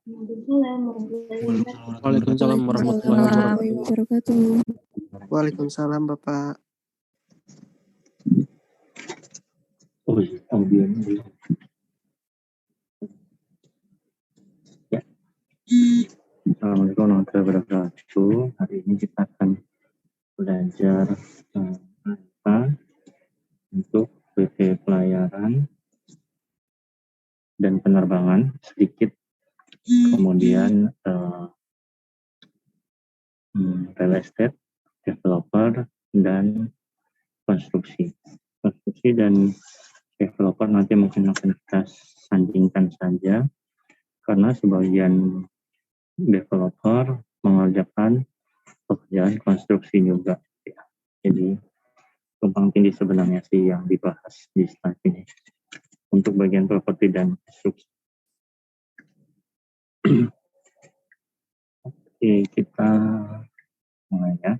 Waalaikumsalam warahmatullahi wabarakatuh. Waalaikumsalam Bapak. Oh iya, audionya belum. Ya. Assalamualaikum warahmatullahi wabarakatuh. Hari ini kita akan belajar apa untuk PP pelayaran dan penerbangan sedikit, kemudian real estate, developer, dan konstruksi dan developer nanti mungkin akan kita sandingkan saja karena sebagian developer mengerjakan pekerjaan konstruksi juga ya. Jadi tumpang tindih sebenarnya sih yang dibahas di slide ini untuk bagian properti dan konstruksi. Oke, kita mulai ya.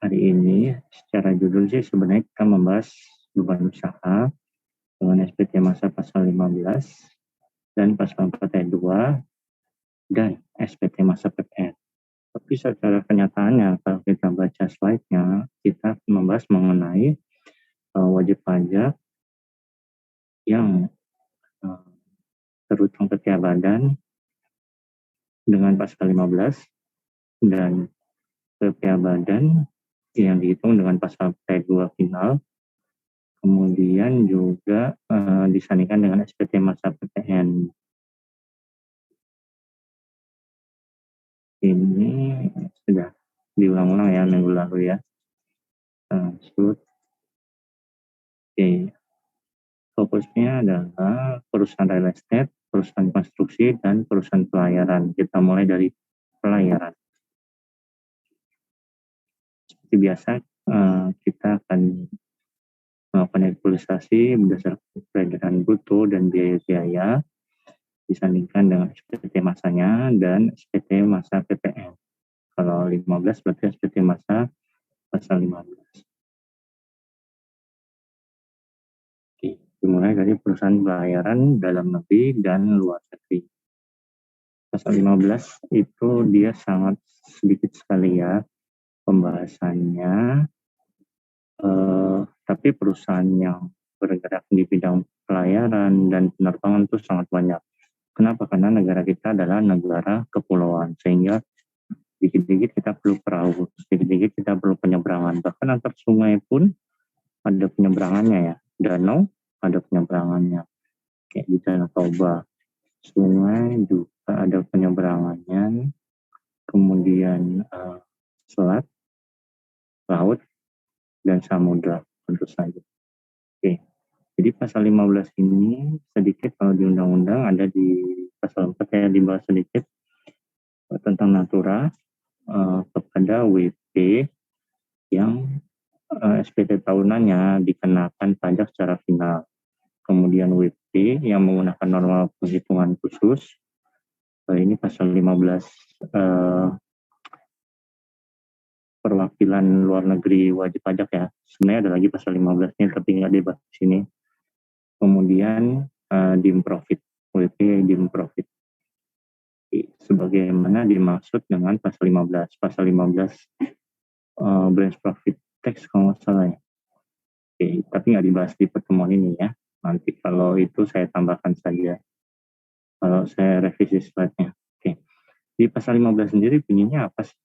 Hari ini secara judul sih sebenarnya kita membahas beban usaha dengan SPT masa pasal 15 dan pasal 4 ayat 2 dan SPT masa PPN. Tapi secara kenyataannya kalau kita baca slide-nya, kita membahas mengenai wajib pajak yang terutang setiap badan dengan pasal 15 dan PPA badan yang dihitung dengan pasal P2 final, kemudian juga disandingkan dengan SPT masa PPN. Ini sudah diulang-ulang ya minggu lalu ya. Oke. Fokusnya adalah perusahaan real estate, perusahaan konstruksi, dan perusahaan pelayaran. Kita mulai dari pelayaran. Seperti biasa, kita akan melakukan evaluasi berdasarkan peredaran bruto dan biaya-biaya disandingkan dengan SPT masanya dan SPT masa PPN. Kalau 15 berarti SPT masa pasal 15. Oke, dimulai dari perusahaan pelayaran dalam negeri dan luar negeri. Pasal 15 itu dia sangat sedikit sekali ya pembahasannya, tapi perusahaan yang bergerak di bidang pelayaran dan penerbangan itu sangat banyak. Kenapa? Karena negara kita adalah negara kepulauan, sehingga dikit-dikit kita perlu perahu, dikit-dikit kita perlu penyeberangan. Bahkan antar sungai pun ada penyeberangannya ya. Danau ada penyeberangannya. Kayak di Danau Toba. Sungai juga ada penyeberangannya. Kemudian selat, laut, dan samudra tentu saja. Oke. Jadi pasal 15 ini sedikit kalau di undang-undang ada di pasal 4 ya dibahas sedikit tentang natura kepada WP yang SPT tahunannya dikenakan pajak secara final. Kemudian WP yang menggunakan norma penghitungan khusus. Ini pasal 15 perwakilan luar negeri wajib pajak ya. Sebenarnya ada lagi pasal 15-nya tapi nggak dibahas di sini. Kemudian dim profit, WP dim profit. Sebagaimana dimaksud dengan pasal 15. Pasal 15 branch profit tax kalau nggak salah ya. Oke, tapi nggak dibahas di pertemuan ini ya. Nanti kalau itu saya tambahkan saja. Kalau saya revisi slide-nya. Oke. Di pasal 15 sendiri bunyinya apa sih?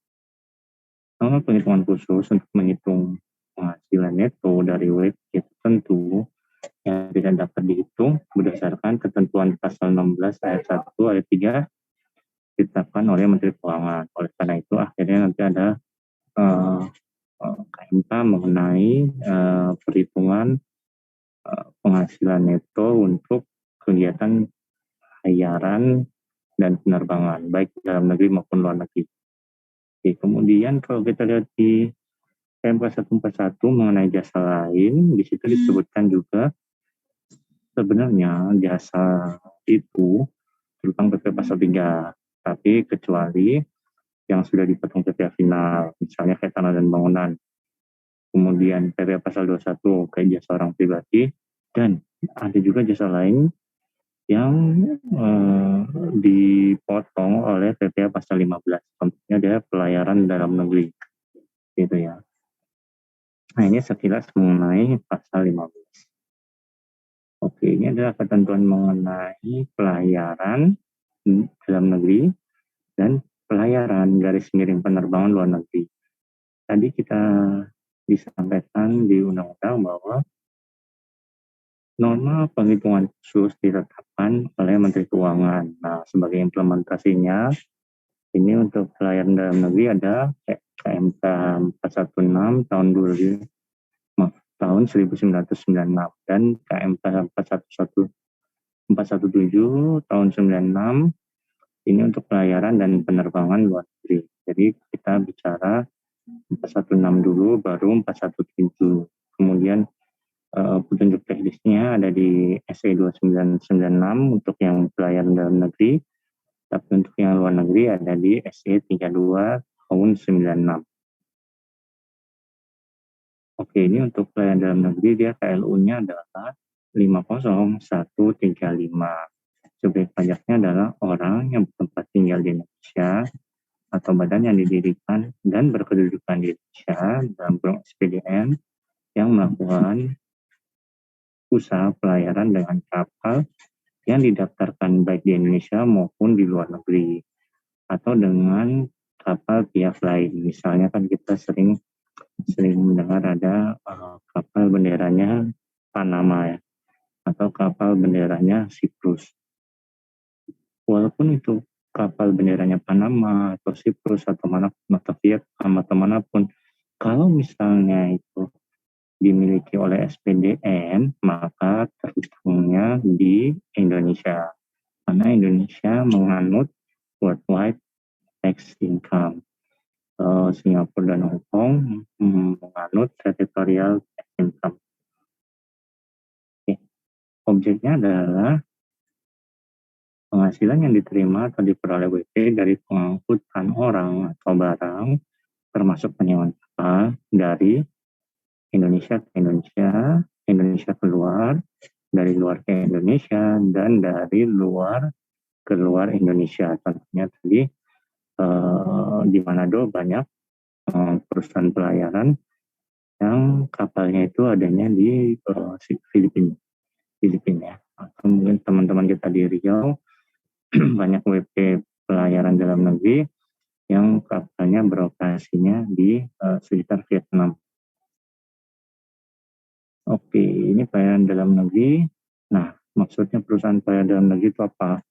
Norma penghitungan khusus untuk menghitung penghasilan neto dari WP itu tentu yang tidak dapat dihitung berdasarkan ketentuan pasal 16 ayat 1 ayat 3 ditetapkan oleh Menteri Keuangan. Oleh karena itu akhirnya nanti ada KMK mengenai perhitungan penghasilan neto untuk kegiatan pelayaran dan penerbangan baik dalam negeri maupun luar negeri. Oke, kemudian kalau kita lihat di PMK 141 mengenai jasa lain, di situ disebutkan juga sebenarnya jasa itu terutang PP pasal 3, tapi kecuali yang sudah dipotong PPA final, misalnya kayak tanah dan bangunan. Kemudian PPA pasal 21 kayak jasa orang pribadi, dan ada juga jasa lain yang dipotong oleh PPh pasal 15. Contohnya ada pelayaran dalam negeri, gitu ya. Nah, ini sekilas mengenai pasal 15. Oke, ini adalah ketentuan mengenai pelayaran dalam negeri dan pelayaran garis miring penerbangan luar negeri. Tadi kita disampaikan di undang-undang bahwa norma penghitungan khusus ditetapkan oleh Menteri Keuangan. Nah, sebagai implementasinya, ini untuk pelayaran dalam negeri ada KMK 416 tahun 2000, tahun 1996 dan KMK 417 tahun 96 ini untuk pelayaran dan penerbangan luar negeri. Jadi kita bicara 416 dulu baru 417. Kemudian petunjuk teknisnya ada di SE 2996 untuk yang pelayaran dalam negeri, tapi untuk yang luar negeri ada di SE 32 tahun 96. Oke, ini untuk pelayaran dalam negeri dia KLU-nya adalah 50135. Subjek pajaknya adalah orang yang bertempat tinggal di Indonesia atau badan yang didirikan dan berkedudukan di Indonesia dalam kurung SPDN yang melakukan usaha pelayaran dengan kapal yang didaftarkan baik di Indonesia maupun di luar negeri atau dengan kapal pihak lain. Misalnya kan kita sering mendengar ada kapal benderanya Panama ya, atau kapal benderanya Siprus. Walaupun itu kapal benderanya Panama atau Siprus atau Vietnam atau manapun, kalau misalnya itu dimiliki oleh SPDN, maka terhitungnya di Indonesia. Karena Indonesia menganut worldwide tax income. Singapura dan Hong Kong menganut territorial tax income. Objeknya adalah penghasilan yang diterima atau diperoleh WP dari pengangkutan orang atau barang, termasuk penyewaan kapal dari Indonesia ke Indonesia, Indonesia keluar, dari luar ke Indonesia, dan dari luar ke luar Indonesia. Contohnya tadi di Manado banyak perusahaan pelayaran yang kapalnya itu adanya di Filipina ya. Atau mungkin teman-teman kita di Riau banyak WP pelayaran dalam negeri yang kapalnya beroperasinya di sekitar Vietnam. Oke, ini pelayaran dalam negeri. Nah, maksudnya perusahaan pelayaran dalam negeri itu apa?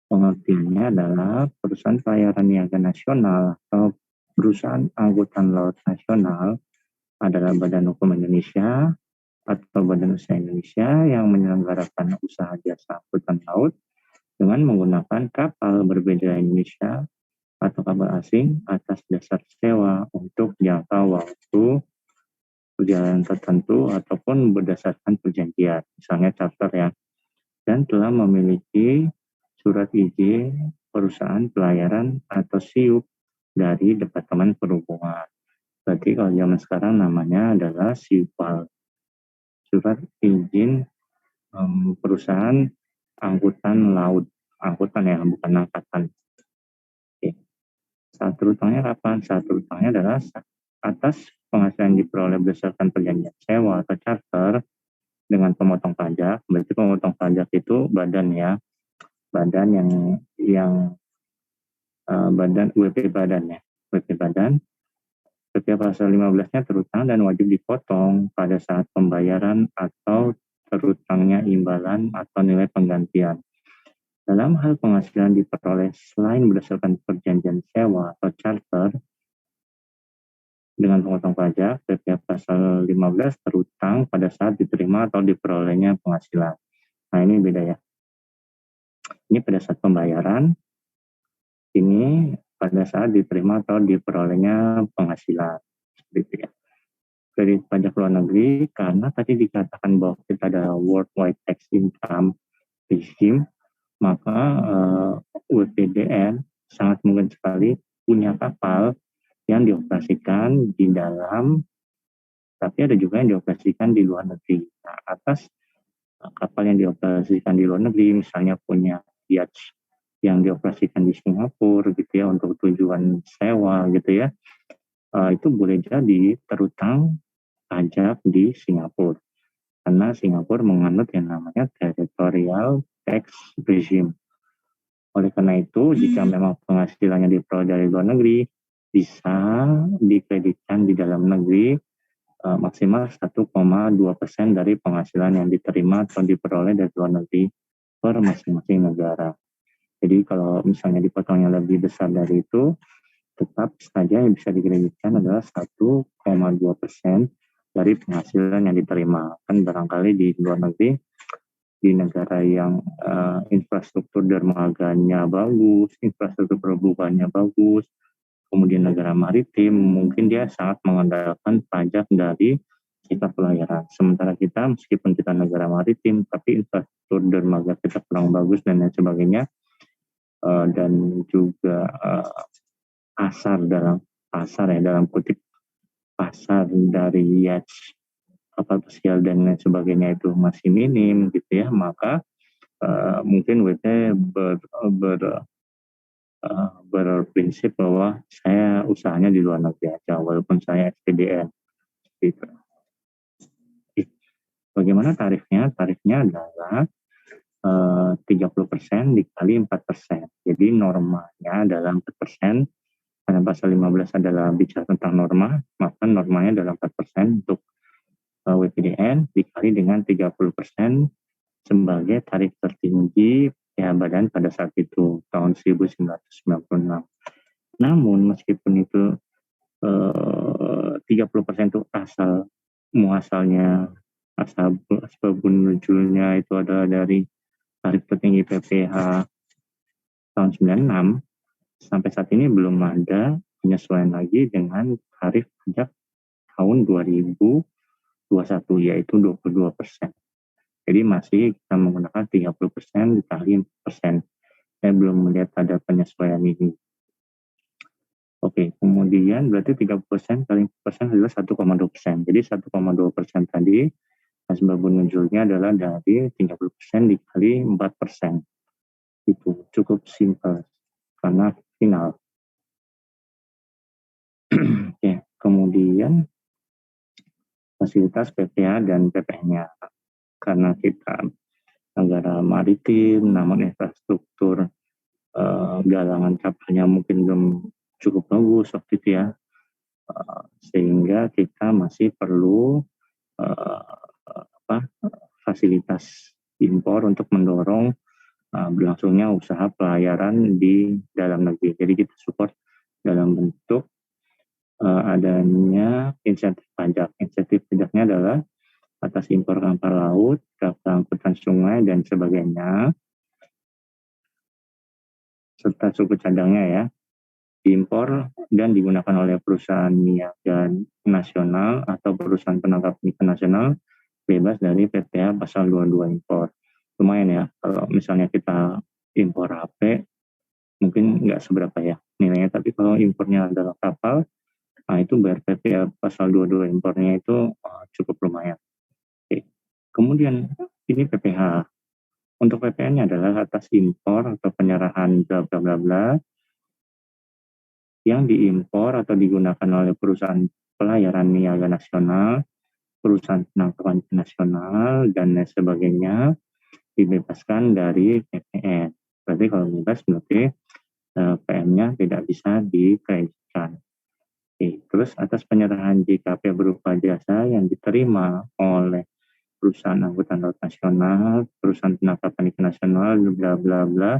Pengertiannya adalah perusahaan pelayaran niaga nasional atau perusahaan angkutan laut nasional adalah Badan Hukum Indonesia atau Badan Usaha Indonesia yang menyelenggarakan usaha jasa angkutan laut dengan menggunakan kapal berbeda Indonesia atau kapal asing atas dasar sewa untuk jangka waktu perjalanan tertentu ataupun berdasarkan perjanjian, misalnya charter ya, dan telah memiliki surat izin perusahaan pelayaran atau SIUP dari Departemen Perhubungan. Berarti kalau zaman sekarang namanya adalah SIUPAL, surat izin perusahaan angkutan laut, angkutan ya, bukan angkatan. Oke. Saat terutangnya kapan? Saat terutangnya adalah atas penghasilan diperoleh berdasarkan perjanjian sewa atau charter dengan pemotong pajak. Berarti pemotong pajak itu badan ya, badan yang badan WP badan ya, WP badan. Setiap pasal 15-nya terutang dan wajib dipotong pada saat pembayaran atau terutangnya imbalan atau nilai penggantian. Dalam hal penghasilan diperoleh selain berdasarkan perjanjian sewa atau charter dengan pemotong pajak, setiap pasal 15 terutang pada saat diterima atau diperolehnya penghasilan. Nah, ini beda ya. Ini pada saat pembayaran, ini pada saat diterima atau diperolehnya penghasilan. Seperti itu ya. Kredit pajak luar negeri, karena tadi dikatakan bahwa kita ada worldwide tax income regime, maka WPDN sangat mungkin sekali punya kapal yang dioperasikan di dalam, tapi ada juga yang dioperasikan di luar negeri. Nah, atas kapal yang dioperasikan di luar negeri, misalnya punya yacht yang dioperasikan di Singapura gitu ya untuk tujuan sewa gitu ya, itu boleh jadi terutang pajak di Singapura. Karena Singapura menganut yang namanya territorial tax regime. Oleh karena itu, jika memang penghasilannya diperoleh dari luar negeri, bisa dikreditkan di dalam negeri maksimal 1,2% dari penghasilan yang diterima atau diperoleh dari luar negeri per masing-masing negara. Jadi kalau misalnya dipotongnya lebih besar dari itu, tetap saja yang bisa dikreditkan adalah 1,2% dari penghasilan yang diterima. Kan barangkali di luar negeri, di negara yang infrastruktur dermaganya bagus, infrastruktur pelabuhannya bagus, kemudian negara maritim, mungkin dia sangat mengandalkan pajak dari sektor pelayaran. Sementara kita, meskipun kita negara maritim, tapi infrastruktur dermaga kita kurang bagus dan lain sebagainya, dan juga dalam kutip pasar dari yacht, kapal pesiar dan lain sebagainya itu masih minim gitu ya, maka mungkin WT berprinsip bahwa saya usahanya di luar negeri aja walaupun saya SPDN gitu. Bagaimana tarifnya? Tarifnya adalah 30% dikali 4%. Jadi normanya adalah 4%. Karena pasal 15 adalah bicara tentang norma, maka normanya adalah 4% untuk WPDN dikali dengan 30% sebagai tarif tertinggi PH Badan pada saat itu, tahun 1996. Namun meskipun itu 30% itu muasalnya, asal nuzulnya itu adalah dari tarif tertinggi PPH tahun 96, sampai saat ini belum ada penyesuaian lagi dengan tarif pajak tahun 2021, yaitu 22%. Jadi masih kita menggunakan 30% dikali 4%. Saya belum melihat ada penyesuaian ini. Oke, kemudian berarti 30% kali 4% adalah 1,2%. Jadi 1,2% tadi asbab nuzulnya adalah dari 30% dikali 4%. Itu cukup simpel karena final. Oke, kemudian fasilitas PPH dan PPN-nya. Karena kita negara maritim, namun infrastruktur galangan kapalnya mungkin belum cukup bagus waktu itu ya, sehingga kita masih perlu fasilitas impor untuk mendorong berlangsungnya usaha pelayaran di dalam negeri. Jadi kita support dalam bentuk adanya insentif pajak. Insentif pajaknya adalah atas impor kapal laut, kapal angkutan sungai dan sebagainya, serta suku cadangnya ya, diimpor dan digunakan oleh perusahaan niaga nasional atau perusahaan penangkap ikan nasional bebas dari PPh pasal 22 impor. Lumayan ya, kalau misalnya kita impor HP, mungkin nggak seberapa ya nilainya, tapi kalau impornya adalah kapal, nah itu bayar PPh pasal 22 impornya itu cukup lumayan. Oke. Kemudian ini PPh. Untuk PPN-nya adalah atas impor atau penyerahan bla bla bla bla yang diimpor atau digunakan oleh perusahaan pelayaran niaga nasional, perusahaan penangkapan nasional, dan lain sebagainya dibebaskan dari PPN. Berarti kalau bebas berarti PM-nya tidak bisa dikreditkan. Oke, terus atas penyerahan JKP berupa jasa yang diterima oleh perusahaan angkutan laut nasional, perusahaan penangkapan ikan nasional, bla bla bla,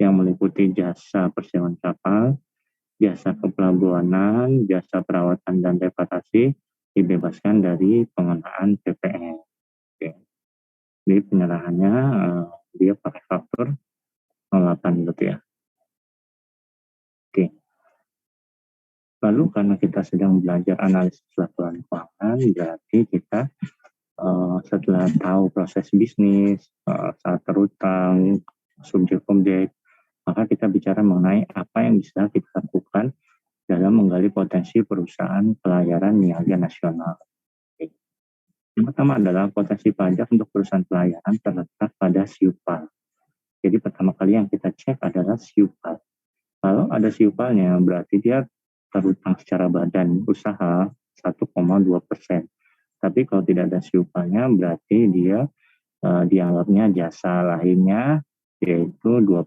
yang meliputi jasa persewaan kapal, jasa kepelabuhanan, jasa perawatan dan reparasi dibebaskan dari pengenaan PPN. Oke. Jadi penyerahannya dia pakai faktor 08 gitu ya. Oke. Lalu karena kita sedang belajar analisis laporan keuangan, berarti kita setelah tahu proses bisnis, saat terutang, subjek-objek, maka kita bicara mengenai apa yang bisa kita lakukan dalam menggali potensi perusahaan pelayaran niaga nasional. Yang pertama adalah potensi pajak untuk perusahaan pelayaran terletak pada siupal. Jadi pertama kali yang kita cek adalah siupal. Kalau ada siupalnya berarti dia terutang secara badan usaha 1,2%. Tapi kalau tidak ada siupalnya berarti dia dianggapnya jasa lainnya yaitu 2%.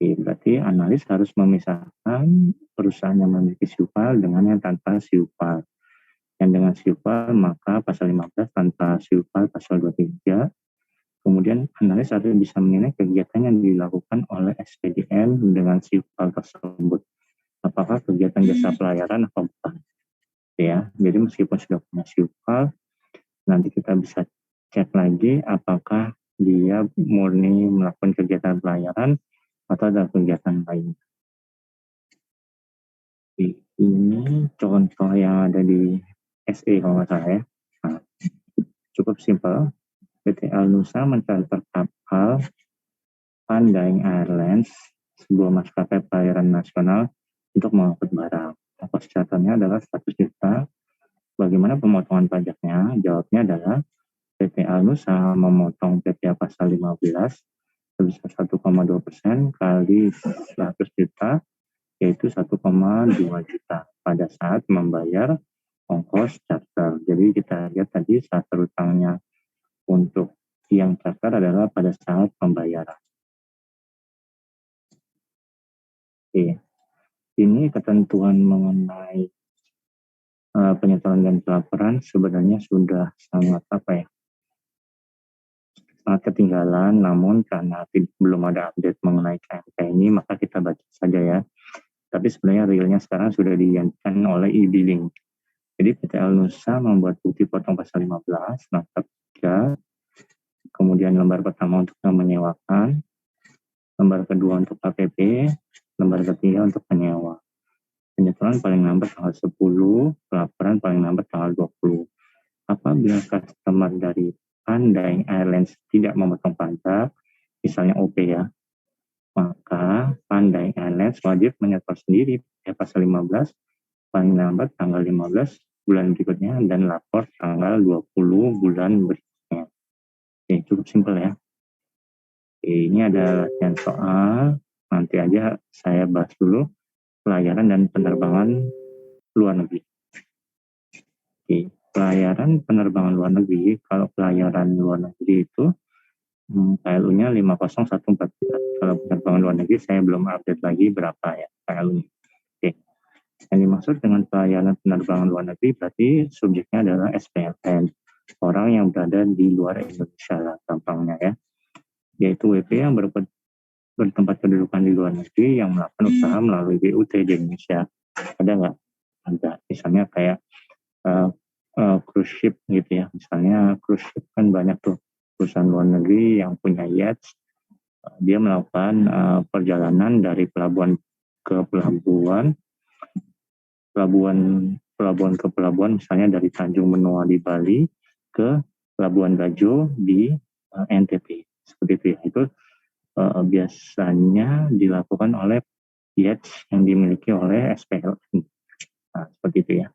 Berarti analis harus memisahkan perusahaan yang memiliki siupal dengan yang tanpa siupal. Yang dengan siupal maka pasal 15, tanpa siupal pasal 23. Kemudian analis harus bisa menilai kegiatan yang dilakukan oleh SPDN dengan siupal tersebut. Apakah kegiatan jasa pelayaran atau bukan. Ya, jadi meskipun sudah punya siupal, nanti kita bisa cek lagi apakah dia murni melakukan kegiatan pelayaran atau ada kegiatan lain. Ini contoh yang ada di SE kalau nggak salah ya. Nah, cukup simpel. PT Alnusa mencatat kapal Pandaing Airlines, sebuah maskapai pelayaran nasional untuk mengangkut barang. Ongkos catatannya adalah 100 juta. Bagaimana pemotongan pajaknya? Jawabnya adalah PT Alnusa memotong PPh pasal 15 sebesar 1,2% kali 100 juta, yaitu 1,2 juta pada saat membayar ongkos charter. Jadi kita lihat tadi saat terutangnya untuk yang charter adalah pada saat pembayaran. Oke. Ini ketentuan mengenai penyetoran dan pelaporan sebenarnya sudah sangat sangat ketinggalan, namun karena belum ada update mengenai KMK ini, maka kita baca saja ya. Tapi sebenarnya realnya sekarang sudah digantikan oleh e-billing. Jadi PT Alnusa membuat bukti potong pasal 15, mata 3, kemudian lembar pertama untuk yang menyewakan, lembar kedua untuk KPP, lembar ketiga untuk penyewa. Penyetoran paling lambat tanggal 10, pelaporan paling lambat tanggal 20. Apabila customer dari Pandaing Airlines tidak memotong pajak, misalnya OP ya, maka Pandaing Airlines wajib menyetor sendiri ya pasal 15, paling lambat tanggal 15 bulan berikutnya dan lapor tanggal 20 bulan berikutnya. Oke, cukup simpel ya. Oke, ini ada latihan soal, nanti aja saya bahas dulu pelayaran dan penerbangan luar negeri. Oke, pelayaran penerbangan luar negeri, kalau pelayaran luar negeri itu KLU-nya 50144. Kalau penerbangan luar negeri saya belum update lagi berapa ya KLU-nya. Oke. Yang dimaksud dengan pelayanan penerbangan luar negeri berarti subjeknya adalah SPLN, orang yang berada di luar Indonesia lah gampangnya ya. Yaitu WP yang bertempat kedudukan di luar negeri yang melakukan usaha melalui BUT di Indonesia. Ada nggak? Ada. Misalnya kayak cruise ship gitu ya. Misalnya cruise ship kan banyak tuh perusahaan luar negeri yang punya yachts. Dia melakukan perjalanan dari pelabuhan ke pelabuhan ke pelabuhan, misalnya dari Tanjung Benoa di Bali ke Pelabuhan Bajo di NTT. Seperti itu ya. Itu biasanya dilakukan oleh yachts yang dimiliki oleh SPLN. Nah, seperti itu ya.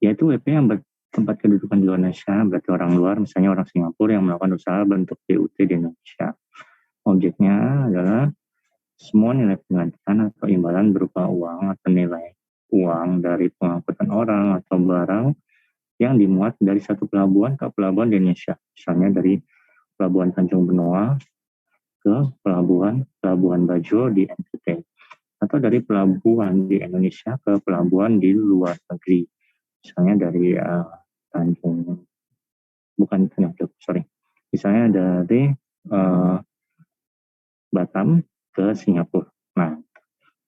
Yaitu WP yang bertempat kedudukan di luar Indonesia, berarti orang luar, misalnya orang Singapura yang melakukan usaha bentuk BUT di Indonesia. Objeknya adalah semua nilai penggantian atau imbalan berupa uang atau nilai uang dari pengangkutan orang atau barang yang dimuat dari satu pelabuhan ke pelabuhan di Indonesia. Misalnya dari Pelabuhan Tanjung Benoa ke Pelabuhan Bajo di NTT. Atau dari pelabuhan di Indonesia ke pelabuhan di luar negeri. Misalnya dari Misalnya dari Batam ke Singapura. Nah,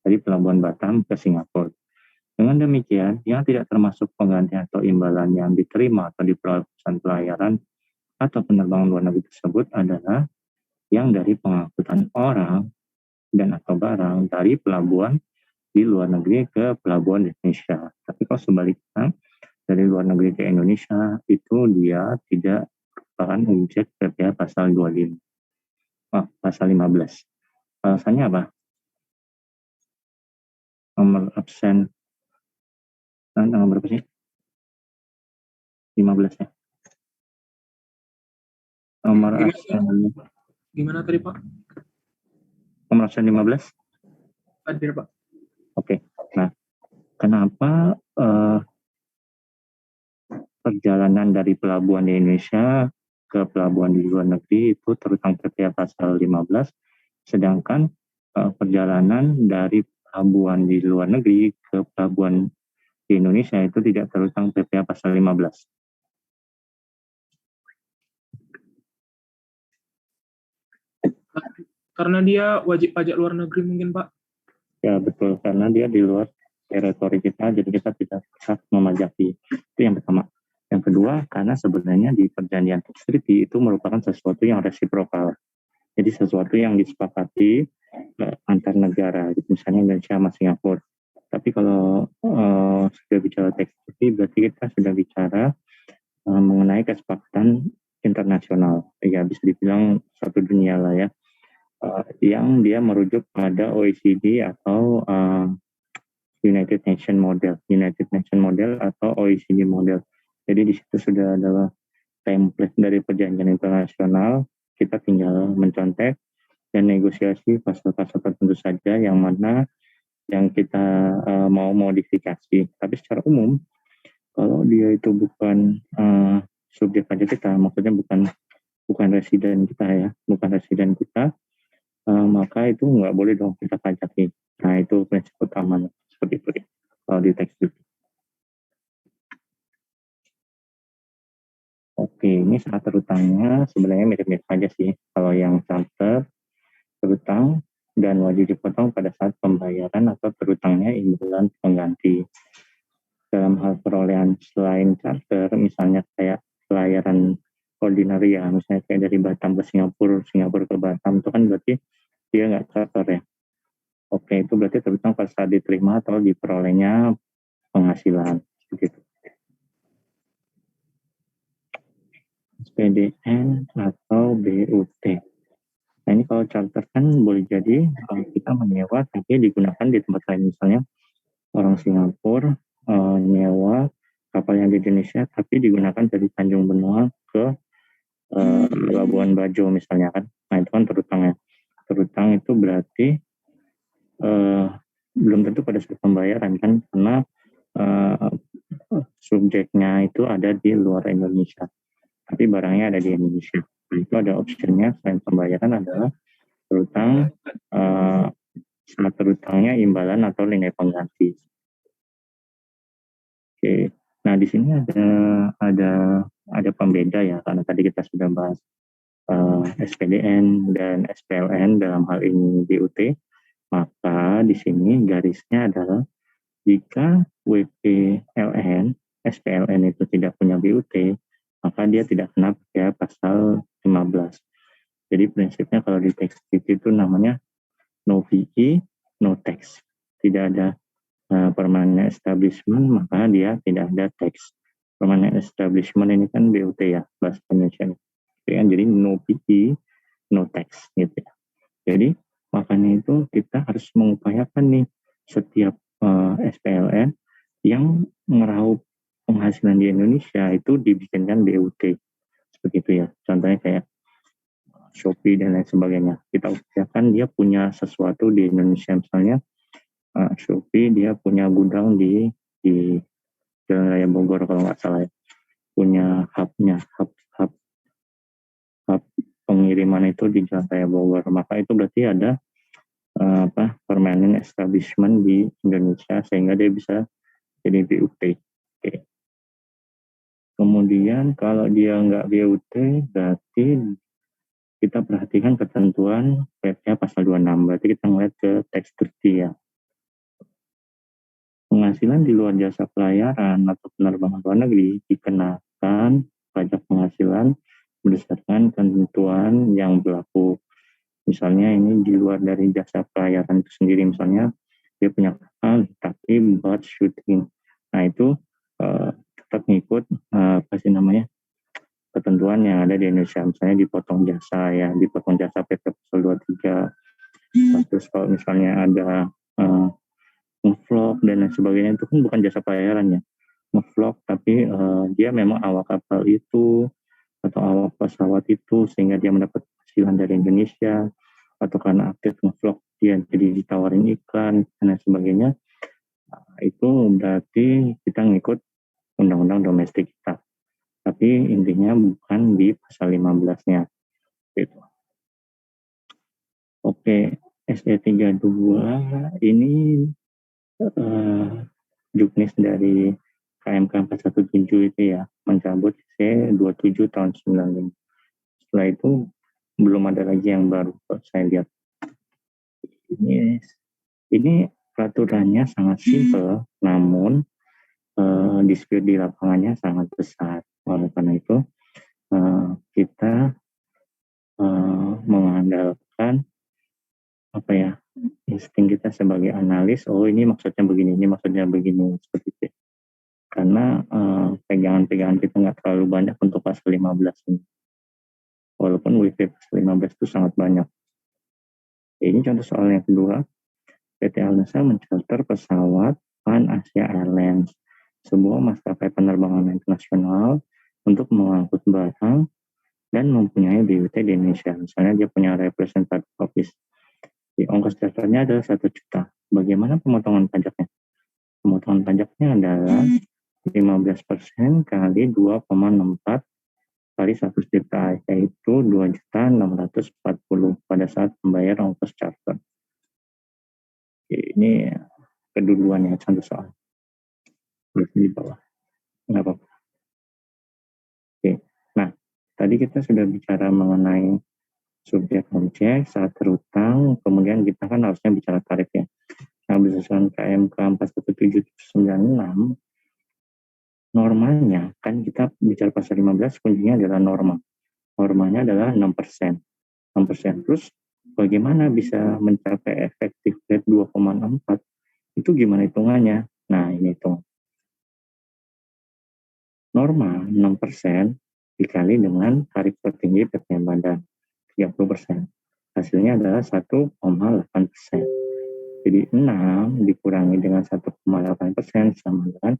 dari pelabuhan Batam ke Singapura. Dengan demikian, yang tidak termasuk penggantian atau imbalan yang diterima atau di perusahaan pelayaran atau penerbangan luar negeri tersebut adalah yang dari pengangkutan orang dan atau barang dari pelabuhan di luar negeri ke pelabuhan di Indonesia. Tapi kalau sebaliknya, dari luar negeri ke Indonesia, itu dia tidak merupakan objek PPh pasal 25. Pasal 15. Alasannya apa? Nomor absen. Tanggal berapa sih? 15 ya. Nomor absen. Gimana tadi Pak? Nomor absen 15? Hadir Pak. Oke. Nah, kenapa perjalanan dari pelabuhan di Indonesia ke pelabuhan di luar negeri itu terutang PPh pasal 15, sedangkan perjalanan dari pelabuhan di luar negeri ke pelabuhan di Indonesia itu tidak terutang PPh pasal 15. Karena dia wajib pajak luar negeri mungkin Pak? Ya betul, karena dia di luar teritori kita, jadi kita tidak berhak memajaki. Itu yang pertama. Yang kedua, karena sebenarnya di perjanjian tax treaty itu merupakan sesuatu yang resiprokal. Jadi sesuatu yang disepakati antar negara, misalnya Indonesia sama Singapura. Tapi kalau sudah bicara tax treaty, berarti kita sudah bicara mengenai kesepakatan internasional. Ya bisa dibilang satu dunia lah ya. Yang dia merujuk pada OECD atau United Nation Model atau OECD Model. Jadi di situ sudah adalah template dari perjanjian internasional, kita tinggal mencontek dan negosiasi pasal-pasal tertentu saja yang mana yang kita mau modifikasi. Tapi secara umum, kalau dia itu bukan subjek pajak kita, maksudnya bukan residen kita ya, maka itu nggak boleh dong kita pajaki. Nah itu prinsip utama seperti itu kalau di tax treaty. Oke, ini syarat terutangnya sebenarnya mirip-mirip aja sih. Kalau yang charter, terutang dan wajib dipotong pada saat pembayaran atau terutangnya imbalan pengganti. Dalam hal perolehan selain charter, misalnya kayak pelayaran ordinary ya, misalnya kayak dari Batam ke Singapura ke Batam, itu kan berarti dia nggak charter ya. Oke, itu berarti terutang pada saat diterima atau diperolehnya penghasilan. Begitu. SPDN atau BUT. Nah ini kalau charter kan boleh jadi kita menyewa tapi digunakan di tempat lain. Misalnya orang Singapura nyewa kapal yang di Indonesia tapi digunakan dari Tanjung Benoa ke Labuan Bajo misalnya kan. Nah itu kan terutangnya. Terutang itu berarti belum tentu pada saat pembayaran kan, karena subjeknya itu ada di luar Indonesia. Tapi barangnya ada di Indonesia. Nah, itu ada optionnya selain pembayaran adalah terutang, syarat terutangnya imbalan atau nilai pengganti. Oke, nah di sini ada pembeda ya, karena tadi kita sudah bahas SPDN dan SPLN dalam hal ini BUT, maka di sini garisnya adalah jika WPLN, SPLN itu tidak punya BUT, maka dia tidak kena ya pasal 15. Jadi prinsipnya kalau di tax treaty itu namanya no VE, no tax. Tidak ada permanent establishment, maka dia tidak ada tax. Permanent establishment ini kan BUT ya, bahasa Indonesia. Jadi no VE, no tax gitu ya. Jadi makanya itu kita harus mengupayakan nih setiap SPLN yang meraup penghasilan di Indonesia itu dibikinkan BUT seperti itu ya. Contohnya kayak Shopee dan lain sebagainya. Kita upayakan dia punya sesuatu di Indonesia, misalnya Shopee dia punya gudang di Jalan Raya Bogor kalau nggak salah ya. Punya hub pengiriman itu di Jalan Raya Bogor. Maka itu berarti ada permanent establishment di Indonesia sehingga dia bisa jadi BUT. Oke. Kemudian kalau dia nggak BUT berarti kita perhatikan ketentuan PPh pasal 26. Berarti kita ngeliat ke tax treaty ya. Penghasilan di luar jasa pelayaran atau penerbangan luar negeri dikenakan pajak penghasilan berdasarkan ketentuan yang berlaku. Misalnya ini di luar dari jasa pelayaran itu sendiri, misalnya dia punya kapal tapi buat syuting. Nah itu tetap ngikut ketentuan yang ada di Indonesia, misalnya dipotong jasa ya, dipotong jasa PP pasal 23. Terus kalau misalnya ada vlog dan lain sebagainya itu kan bukan jasa pelayaran ya, ngevlog, tapi dia memang awak kapal itu atau awak pesawat itu sehingga dia mendapat penghasilan dari Indonesia, atau karena aktif ngevlog dia jadi ditawarin iklan dan lain sebagainya. Nah, itu berarti kita ngikut undang-undang domestik kita. Tapi intinya bukan di pasal 15-nya. Gitu. Oke, SE32 ini juknis dari KMK 417 itu ya, mencabut SE27 tahun 95. Setelah itu belum ada lagi yang baru saya lihat. Ini peraturannya sangat simpel, namun dispute di lapangannya sangat besar. Oleh karena itu kita mengandalkan insting kita sebagai analis. Oh, ini maksudnya begini, ini maksudnya begini, seperti itu. Karena pegangan-pegangan kita nggak terlalu banyak untuk pasal 15 ini. Walaupun WP pasal 15 itu sangat banyak. Ini contoh soal yang kedua. PT Alnusa mencarter pesawat Pan Asia Airlines, sebuah maskapai penerbangan internasional untuk mengangkut barang dan mempunyai BUT di Indonesia. Misalnya dia punya representative office. Di ongkos charternya adalah 1 juta. Bagaimana pemotongan pajaknya? Pemotongan pajaknya adalah 15% kali 2,64 kali 1 juta, yaitu 2.640 pada saat membayar ongkos charter. Ini keduluan ya, contoh soal. Di bawah. Nggak apa-apa. Oke. Nah, tadi kita sudah bicara mengenai subjek objek saat terutang, kemudian kita kan harusnya bicara tarif ya. Nah, berdasarkan KMK 41796, normanya kan kita bicara pasal 15, kuncinya adalah norma. Normanya adalah 6%. 6%. Terus bagaimana bisa mencapai efektif rate 2,64? Itu gimana hitungannya? Nah, ini hitung. Norma 6% dikali dengan tarif tertinggi PTN Badan 30%. Hasilnya adalah 1,8%. Jadi 6 dikurangi dengan 1,8% sama dengan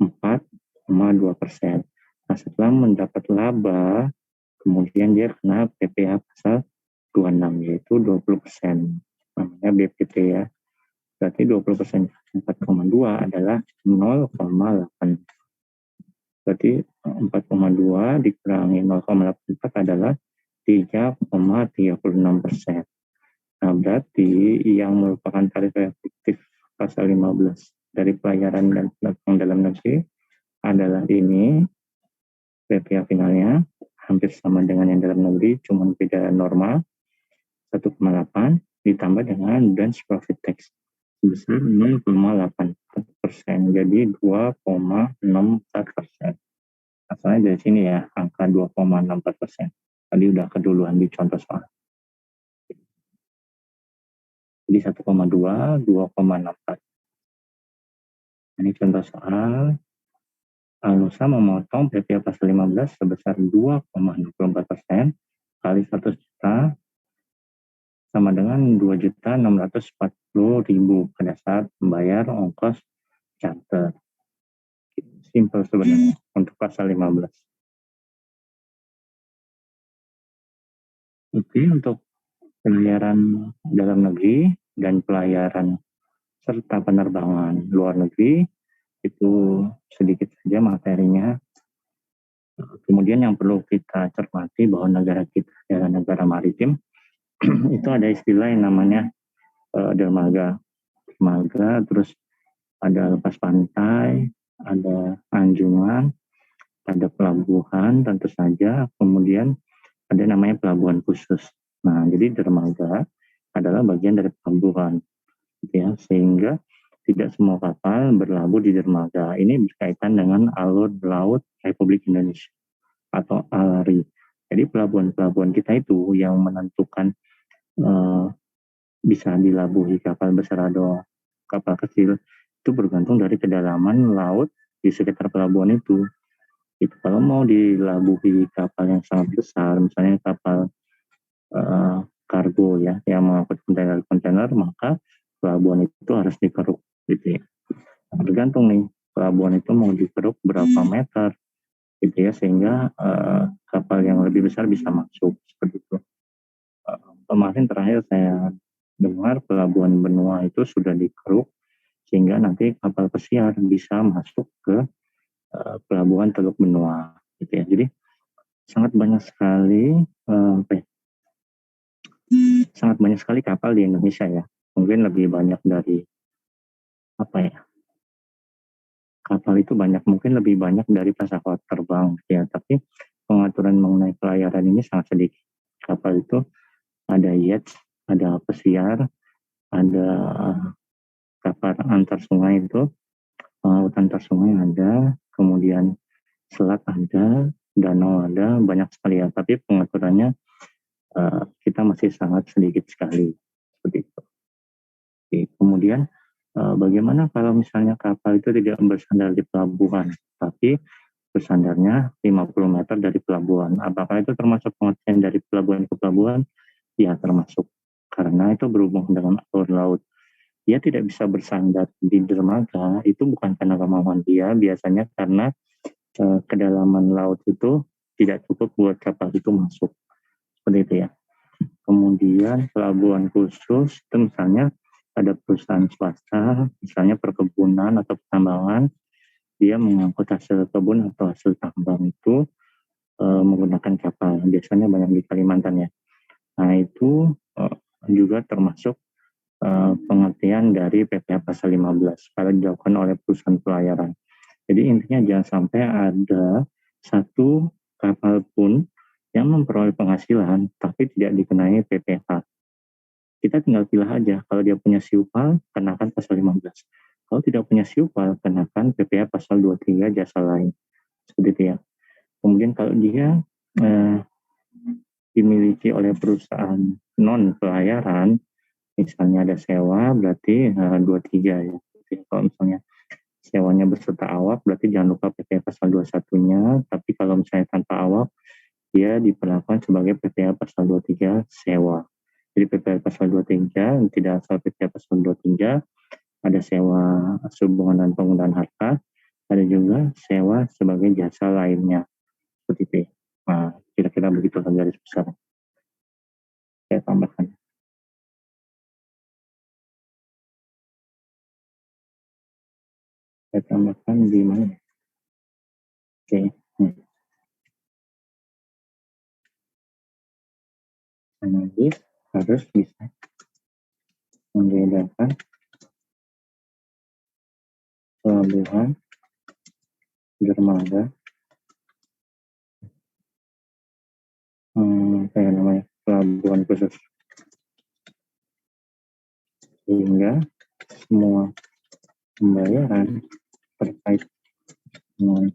4,2%. Nah, setelah mendapat laba, kemudian dia kena PPh pasal 26, yaitu 20%. Namanya BPT ya. Berarti 20% 4,2 adalah 0,8. Berarti 4,2 dikurangi 0,84 adalah 3,36%. Nah, berarti yang merupakan tarif efektif pasal 15 dari pelayaran dan penerbangan dalam negeri adalah ini. PPh finalnya hampir sama dengan yang dalam negeri, cuma beda norma 1,8 ditambah dengan branch profit tax sebesar 0,84%, jadi 2,64%. Asalnya dari sini ya, angka 2,64%. Tadi udah keduluan di contoh soal. Jadi 1,2, 2,64. Ini contoh soal. Alnusa memotong PPh pasal 15 sebesar 2,64% kali 100 juta sama dengan 2.640.000 pada saat membayar ongkos charter. Simple sebenarnya untuk pasal 15. Oke, untuk pelayaran dalam negeri dan pelayaran serta penerbangan luar negeri itu sedikit saja materinya. Kemudian yang perlu kita cermati bahwa negara kita adalah negara maritim. Itu ada istilah yang namanya dermaga, terus ada lepas pantai, ada anjungan, ada pelabuhan tentu saja, kemudian ada namanya pelabuhan khusus. Nah, jadi dermaga adalah bagian dari pelabuhan, ya, sehingga tidak semua kapal berlabuh di dermaga. Ini berkaitan dengan alur laut Republik Indonesia atau ALRI. Jadi pelabuhan-pelabuhan kita itu yang menentukan bisa dilabuhi kapal besar atau kapal kecil itu bergantung dari kedalaman laut di sekitar pelabuhan itu. Itu kalau mau dilabuhi kapal yang sangat besar, misalnya kapal kargo ya, yang mengangkut kontainer-kontainer, maka pelabuhan itu harus dikeruk gitu ya. Tergantung nih, pelabuhan itu itu mau dikeruk berapa meter gitu ya, sehingga kapal yang lebih besar bisa masuk seperti itu. Kemarin terakhir saya dengar pelabuhan Benua itu sudah dikeruk sehingga nanti kapal pesiar bisa masuk ke pelabuhan Teluk Benua gitu ya. Jadi sangat banyak sekali sangat banyak sekali kapal di Indonesia ya. Mungkin lebih banyak dari kapal itu mungkin lebih banyak dari pesawat terbang ya, tapi pengaturan mengenai pelayaran ini sangat sedikit. Kapal itu ada yacht, ada pesiar, ada kapal antar sungai itu, laut antar sungai ada, kemudian selat ada, danau ada, banyak sekali ya, tapi pengaturannya kita masih sangat sedikit sekali seperti itu. Oke, kemudian bagaimana kalau misalnya kapal itu tidak bersandar di pelabuhan, tapi bersandarnya 50 meter dari pelabuhan? Apakah itu termasuk pengertian dari pelabuhan ke pelabuhan? Ya, termasuk. Karena itu berhubung dengan alur laut. Dia tidak bisa bersandar di dermaga, itu bukan karena kemauan dia, biasanya karena kedalaman laut itu tidak cukup buat kapal itu masuk. Seperti itu ya. Kemudian pelabuhan khusus itu misalnya ada perusahaan swasta, misalnya perkebunan atau pertambangan, dia mengangkut hasil kebun atau hasil tambang itu menggunakan kapal. Biasanya banyak di Kalimantan ya. Nah itu juga termasuk pengertian dari PPh pasal 15 kalau dilakukan oleh perusahaan pelayaran. Jadi intinya jangan sampai ada satu kapal pun yang memperoleh penghasilan tapi tidak dikenai PPh. Kita tinggal pilih aja, kalau dia punya siupal, kenakan pasal 15. Kalau tidak punya siupal, kenakan PPh pasal 23 jasa lain. Seperti itu ya. Kemudian kalau dia dimiliki oleh perusahaan non pelayaran, misalnya ada sewa, berarti 23 ya. Jadi kalau misalnya sewanya beserta awak, berarti jangan lupa PPh pasal 21-nya, tapi kalau misalnya tanpa awak, dia diperlakukan sebagai PPh pasal 23 sewa. Jadi PPh pasal 23 tidak asal PPh pasal 23, ada sewa sehubungan dan penggunaan harta, ada juga sewa sebagai jasa lainnya. Seperti itu. Nah, kira-kira begitu garis besar. Saya tambahkan. Saya tambahkan di mana? Oke. Analis harus bisa membedakan pelabuhan, dermaga, pelabuhan khusus, sehingga semua pembayaran terkait dengan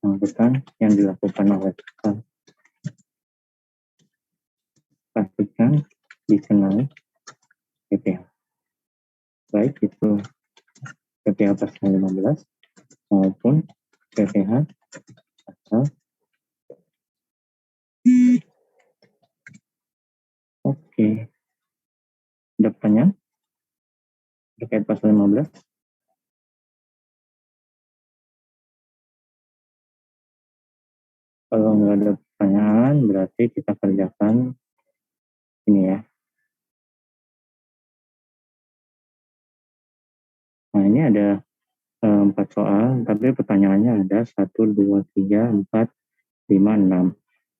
angkutan yang dilakukan oleh kapal pastikan dikenai PPh, baik itu PPh pasal 15 maupun PPh pasal. Oke. Ada pertanyaan terkait pasal 15? Kalau nggak ada pertanyaan, berarti kita kerjakan ini ya. Nah, ini ada 4 soal, tapi pertanyaannya ada 1, 2, 3, 4, 5, 6.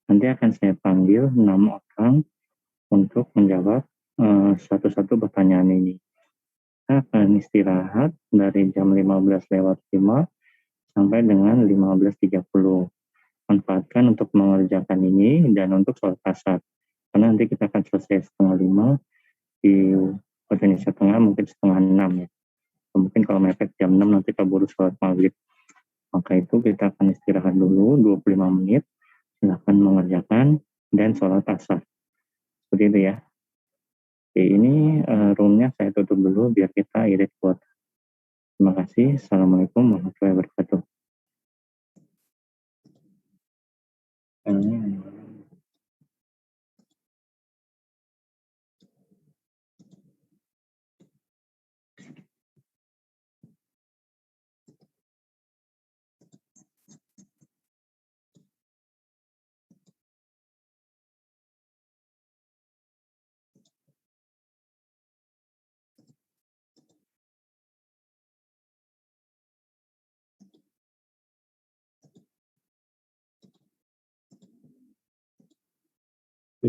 Nanti akan saya panggil 6 orang untuk menjawab satu-satu pertanyaan ini. Kita akan istirahat dari jam 15:05 sampai dengan 15:30. Manfaatkan untuk mengerjakan ini dan untuk sholat asar. Karena nanti kita akan selesai 4:30 di Indonesia Tengah, mungkin 5:30 ya. Mungkin kalau mepet jam 6 nanti keburu sholat maghrib. Maka itu kita akan istirahat dulu 25 menit. Silakan mengerjakan dan sholat asar. Seperti itu ya. Oke, ini roomnya saya tutup dulu biar kita irit kuota. Terima kasih. Assalamualaikum warahmatullahi wabarakatuh.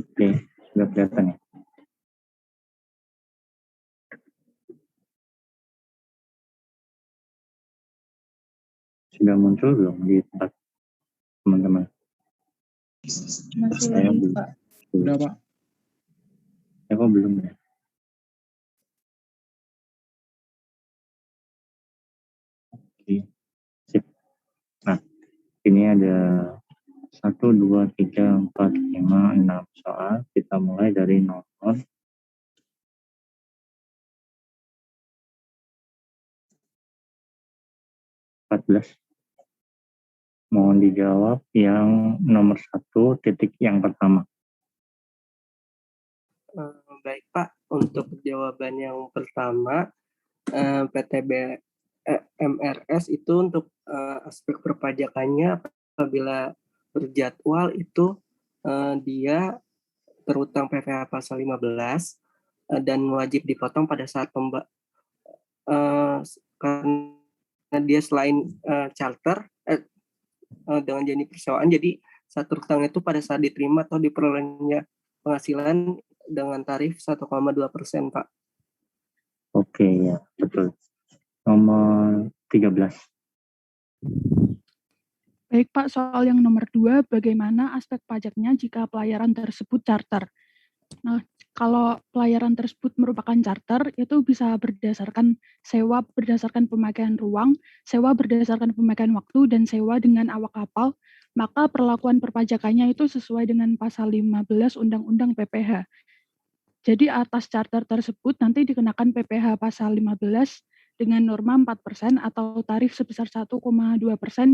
Oke, sudah kelihatan ya. Sudah muncul belum di tempat teman-teman? Masih Saya belum, belum. Pak. Udah, Pak. Ya kok belum ya? Oke, sip. Nah, ini ada 1, 2, 3, 4, 5, 6 soal. Kita mulai dari nomor 14. Mohon dijawab yang nomor 1 titik yang pertama. Baik Pak, untuk jawaban yang pertama, PTB MRS itu untuk aspek perpajakannya apabila berjadwal itu dia berutang PPh pasal 15 dan wajib dipotong pada saat karena dia selain charter dengan jenis persewaan, jadi saat berutang itu pada saat diterima atau diperolehnya penghasilan dengan tarif 1,2%, Pak. Oke, ya, betul. Nomor 13. Baik Pak, soal yang nomor 2, bagaimana aspek pajaknya jika pelayaran tersebut charter? Nah, kalau pelayaran tersebut merupakan charter, itu bisa berdasarkan sewa berdasarkan pemakaian ruang, sewa berdasarkan pemakaian waktu, dan sewa dengan awak kapal, maka perlakuan perpajakannya itu sesuai dengan pasal 15 Undang-Undang PPh. Jadi atas charter tersebut nanti dikenakan PPh pasal 15 dengan norma 4% atau tarif sebesar 1,2%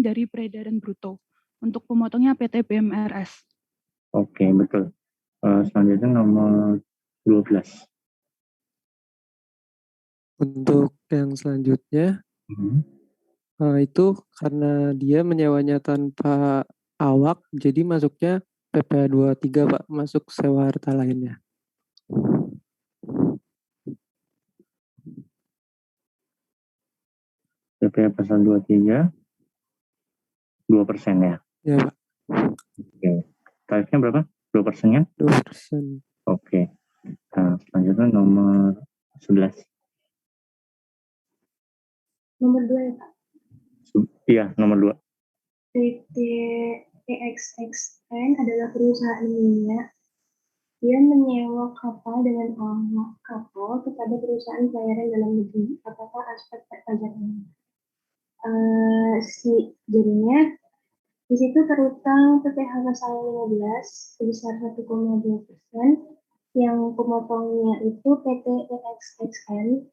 dari peredaran bruto. Untuk pemotongnya PT BMRS. Oke, betul. Selanjutnya nomor 12. Untuk yang selanjutnya, itu karena dia menyewanya tanpa awak, jadi masuknya PPh 23, Pak, masuk sewa harta lainnya. PPh pasal 23, 2% ya? Ya, Pak. Oke. Tarifnya berapa? 2%-nya? 2%. Oke. Nah, selanjutnya nomor 11. Nomor 2 ya Pak. Iya, nomor 2. PT EXXN adalah perusahaan minyak. Dia menyewa kapal dengan awak kapal kepada perusahaan pelayaran dalam negeri. Apakah aspek perpajakannya? Jadinya di situ terutang PPh pasal 15 sebesar 1,2%. Yang pemotongnya itu PT EXXN.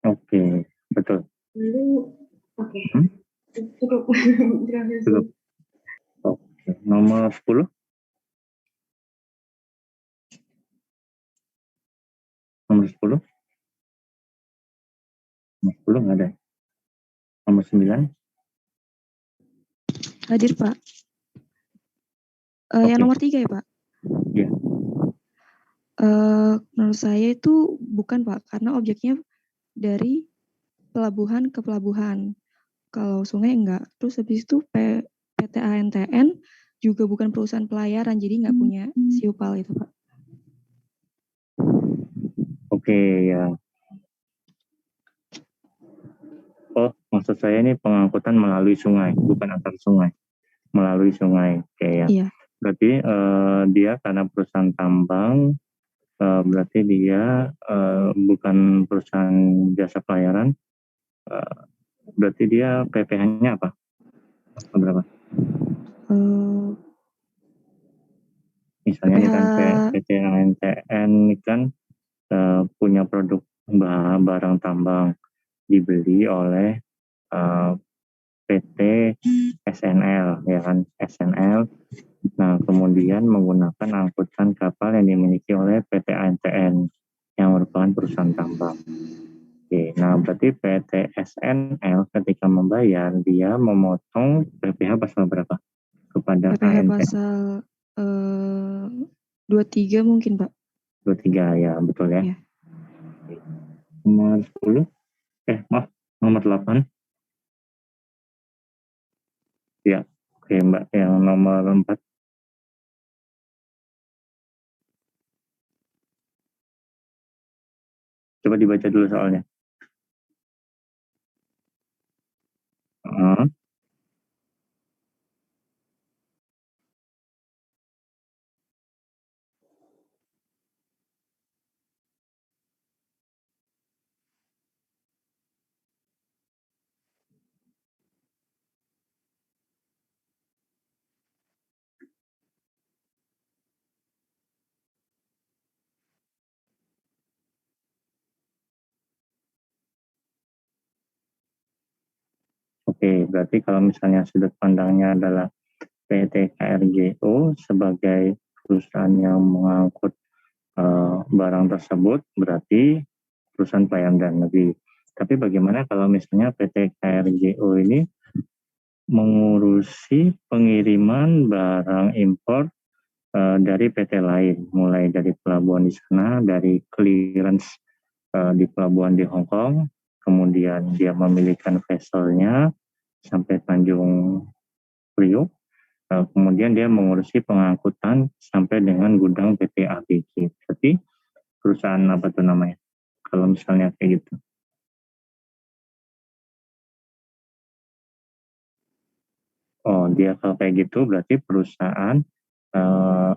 Oke, betul. Lalu, oke. Cukup. Cukup. Oke, nomor 10. Nomor 10. Nomor 10 nggak ada. Nomor 9. Hadir, Pak. Yang nomor 3 ya, Pak? Iya. Menurut saya itu bukan, Pak, karena objeknya dari pelabuhan ke pelabuhan. Kalau sungai enggak. Terus habis itu PT ANTN juga bukan perusahaan pelayaran, jadi nggak punya siupal itu, Pak. Oke, ya. Oh, maksud saya ini pengangkutan melalui sungai, bukan antar sungai. Melalui sungai, oke ya. Iya. Berarti dia karena perusahaan tambang, berarti dia bukan perusahaan jasa pelayaran. Berarti dia PPh-nya apa? Berapa? Misalnya ini kan PT ANTN ini kan punya produk barang tambang dibeli oleh PT SNL, ya kan, SNL. Nah, kemudian menggunakan angkutan kapal yang dimiliki oleh PT ANTN yang merupakan perusahaan tambang. Oke, nah berarti PT SNL ketika membayar dia memotong PPh pasal berapa kepada PPh ANTN? pasal 23 mungkin, Pak. 23 ya, betul ya. Iya. Nomor 10. Nomor 8. Ya, oke Mbak, yang nomor 4. Coba dibaca dulu soalnya. Oke, berarti kalau misalnya sudut pandangnya adalah PT KRGO sebagai perusahaan yang mengangkut barang tersebut, berarti perusahaan pelayanan dalam negeri. Tapi bagaimana kalau misalnya PT KRGO ini mengurusi pengiriman barang impor dari PT lain, mulai dari pelabuhan di sana, dari clearance di pelabuhan di Hong Kong, kemudian dia memiliki vesselnya sampai Tanjung Priok, kemudian dia mengurusi pengangkutan sampai dengan gudang PT ABG. Berarti perusahaan apa tuh namanya? Kalau misalnya kayak gitu. Oh, dia kalau kayak gitu berarti perusahaan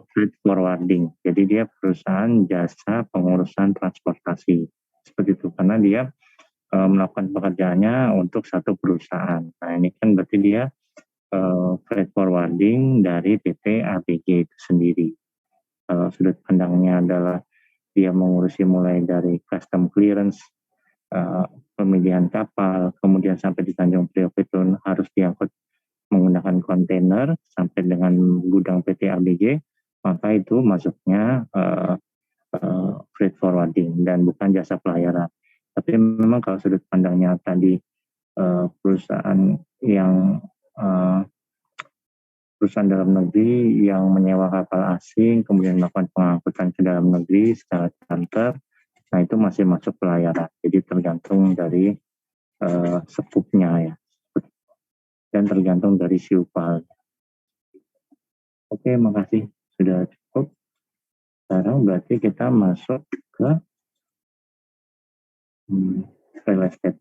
freight forwarding. Jadi dia perusahaan jasa pengurusan transportasi. Seperti itu, karena dia melakukan pekerjaannya untuk satu perusahaan. Nah, ini kan berarti dia freight forwarding dari PT ABG itu sendiri. Kalau sudut pandangnya adalah dia mengurusi mulai dari custom clearance, pemilihan kapal, kemudian sampai di Tanjung Priok itu harus diangkut menggunakan kontainer sampai dengan gudang PT ABG, maka itu masuknya freight forwarding dan bukan jasa pelayaran. Tapi memang kalau sudut pandangnya tadi perusahaan yang perusahaan dalam negeri yang menyewa kapal asing kemudian melakukan pengangkutan ke dalam negeri secara charter, nah itu masih masuk pelayaran. Jadi tergantung dari skupnya ya, dan tergantung dari siupal. Oke, makasih sudah cukup. Sekarang berarti kita masuk ke real estate.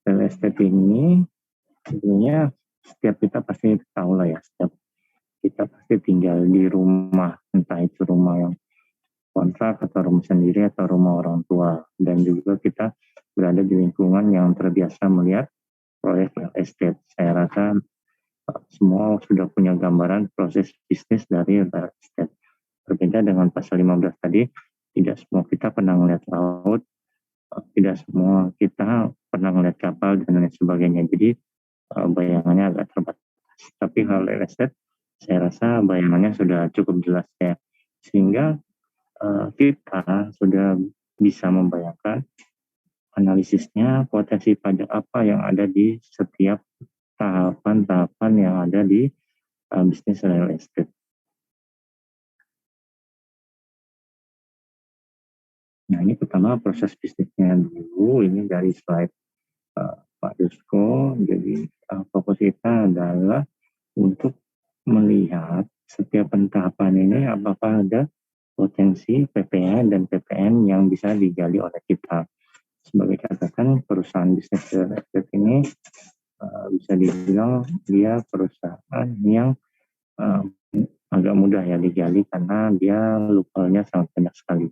Real estate ini sebenarnya setiap kita pasti tahu lah ya, setiap kita pasti tinggal di rumah, entah itu rumah yang kontrak atau rumah sendiri atau rumah orang tua, dan juga kita berada di lingkungan yang terbiasa melihat proyek real estate. Saya rasa semua sudah punya gambaran proses bisnis dari real estate. Berbeda dengan pasal 15 tadi, tidak semua kita pernah melihat laut, tidak semua kita pernah melihat kapal dan lain sebagainya. Jadi bayangannya agak terbatas. Tapi hal real estate, saya rasa bayangannya sudah cukup jelas ya. Sehingga kita sudah bisa membayangkan analisisnya potensi pajak apa yang ada di setiap tahapan-tahapan yang ada di bisnis real estate. Nah, ini pertama proses bisnisnya dulu. Ini dari slide Pak Dusko. Jadi fokus kita adalah untuk melihat setiap tahapan ini apakah ada potensi PPN dan PPN yang bisa digali oleh kita. Sebagai catatan, perusahaan bisnis real estate ini bisa dibilang dia perusahaan yang agak mudah ya digali karena dia loopholenya sangat banyak sekali.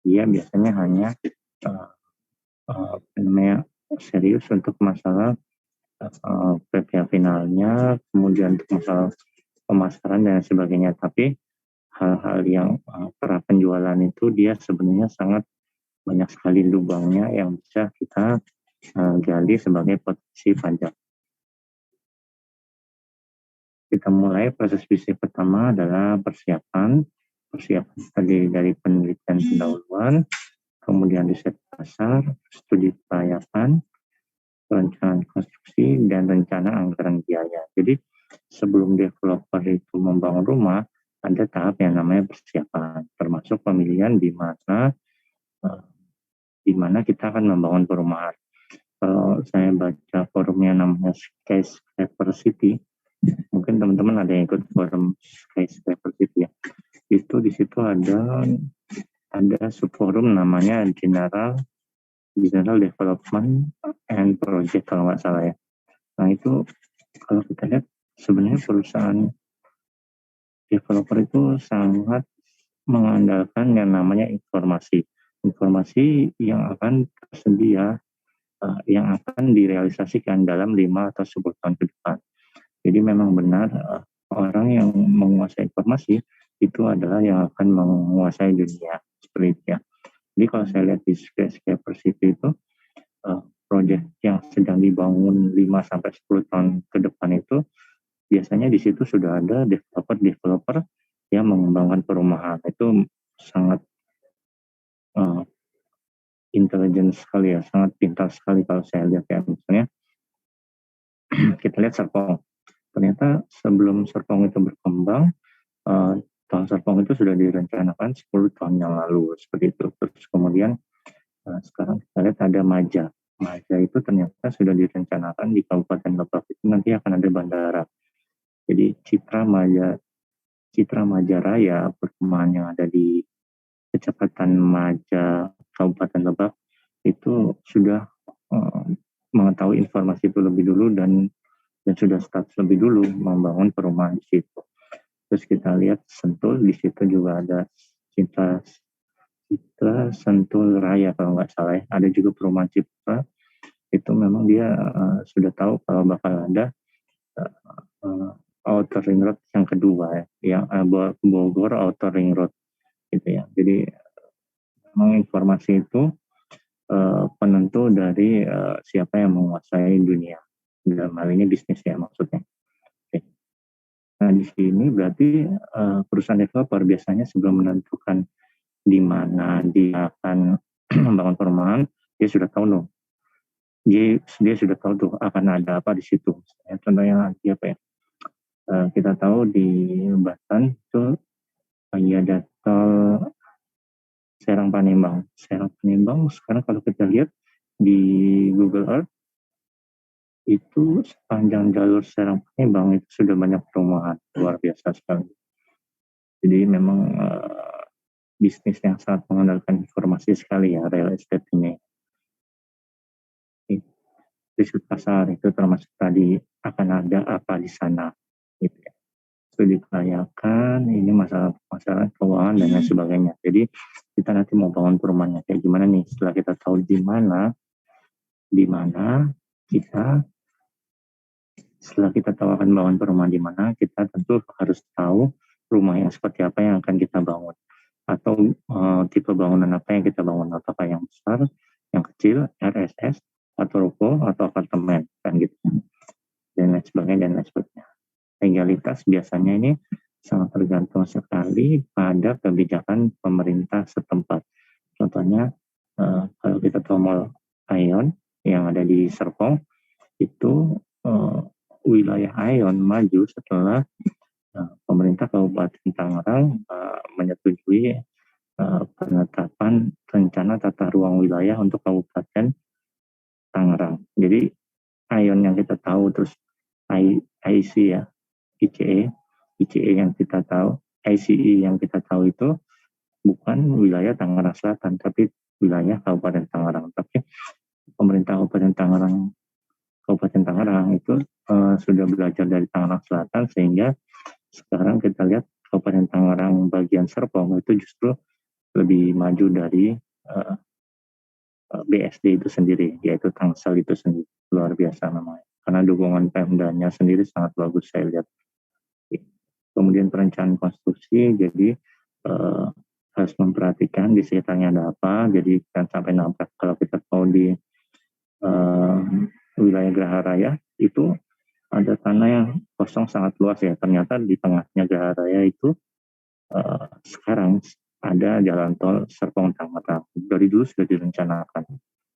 Dia biasanya hanya serius untuk masalah PPA finalnya, kemudian untuk masalah pemasaran dan sebagainya. Tapi hal-hal yang pra penjualan itu dia sebenarnya sangat banyak sekali lubangnya yang bisa kita gali sebagai potensi pajak. Kita mulai proses bisnis pertama adalah persiapan tadi dari penelitian pendahuluan, kemudian riset pasar, studi kelayakan, perencanaan konstruksi, dan rencana anggaran biaya. Jadi sebelum developer itu membangun rumah, ada tahap yang namanya persiapan, termasuk pemilihan di mana kita akan membangun perumahan. Kalau saya baca forumnya namanya Skyscraper City, mungkin teman-teman ada yang ikut forum Skyscraper City ya. Itu di situ ada subforum namanya General General Development and Project kalau nggak salah ya. Nah itu kalau kita lihat sebenarnya perusahaan developer itu sangat mengandalkan yang namanya informasi yang akan tersedia, yang akan direalisasikan dalam 5 atau 10 tahun ke depan. Jadi memang benar orang yang menguasai informasi itu adalah yang akan menguasai dunia seperti itu ya. Jadi kalau saya lihat di Skyscraper City itu proyek yang sedang dibangun 5-10 tahun ke depan itu biasanya di situ sudah ada developer yang mengembangkan perumahan. Itu sangat intelijen sekali ya, sangat pintar sekali kalau saya lihat ya. Misalnya kita lihat Serpong. Ternyata sebelum Serpong itu berkembang, Tahun Serpong itu sudah direncanakan 10 tahun yang lalu seperti itu. Terus kemudian sekarang kita lihat ada Maja. Maja itu ternyata sudah direncanakan di Kabupaten Lebak itu nanti akan ada bandara. Jadi Citra Maja Raya, perumahan yang ada di Kecamatan Maja, Kabupaten Lebak itu sudah mengetahui informasi itu lebih dulu dan sudah start lebih dulu membangun perumahan di situ. Terus kita lihat Sentul, di situ juga ada Citra Sentul Raya kalau nggak salah ya. Ada juga perumahan Citra, itu memang dia sudah tahu kalau bakal ada Outer Ring Road yang kedua ya, yang Bogor Outer Ring Road gitu ya. Jadi memang informasi itu penentu dari siapa yang menguasai dunia. Dalam hal ini bisnis ya maksudnya. Oke. Nah di sini berarti perusahaan developer biasanya sebelum menentukan di mana dia akan membangun perumahan, dia sudah tahu loh. Dia sudah tahu tuh akan ada apa di situ. Contohnya apa ya? Kita tahu di Batan itu ada tol Serang Palembang. Serang Palembang sekarang kalau kita lihat di Google Earth itu sepanjang jalur Serang Palembang itu sudah banyak perumahan, luar biasa sekali. Jadi memang bisnis yang sangat mengandalkan informasi sekali ya, real estate ini. Riset pasar itu termasuk tadi akan ada apa di sana, gitu ya. Studi kelayakan, ini masalah keuangan dan lain sebagainya. Jadi kita nanti mau bangun perumahannya kayak gimana nih? Setelah kita tahu di mana kita, setelah kita tahu akan bangun perumahan di mana, kita tentu harus tahu rumah yang seperti apa yang akan kita bangun. Atau tipe bangunan apa yang kita bangun, apakah yang besar, yang kecil, RSS, atau ruko, atau apartemen, kan gitu. Dan lain sebagainya. Legalitas biasanya ini sangat tergantung sekali pada kebijakan pemerintah setempat. Contohnya, kalau kita tahu Mall Ion yang ada di Serpong, itu wilayah Ion maju setelah pemerintah Kabupaten Tangerang menyetujui penetapan rencana tata ruang wilayah untuk Kabupaten Tangerang. Jadi Ion yang kita tahu, terus IC ya, ICE yang kita tahu, ICE yang kita tahu itu bukan wilayah Tangerang Selatan, tapi wilayah Kabupaten Tangerang. Tapi pemerintah Kabupaten Tangerang itu sudah belajar dari Tangerang Selatan, sehingga sekarang kita lihat Kabupaten Tangerang bagian Serpong itu justru lebih maju dari BSD itu sendiri, yaitu Tangsel itu sendiri. Luar biasa namanya. Karena dukungan Pemdanya sendiri sangat bagus saya lihat. Kemudian perencanaan konstruksi, jadi harus memperhatikan di sekitarnya ada apa, jadi kan sampai nabrak. Kalau kita tahu di wilayah Geraha Raya itu ada tanah yang kosong sangat luas ya, ternyata di tengahnya Geraha Raya itu sekarang ada jalan tol Serpong Tangerang. Dari dulu sudah direncanakan,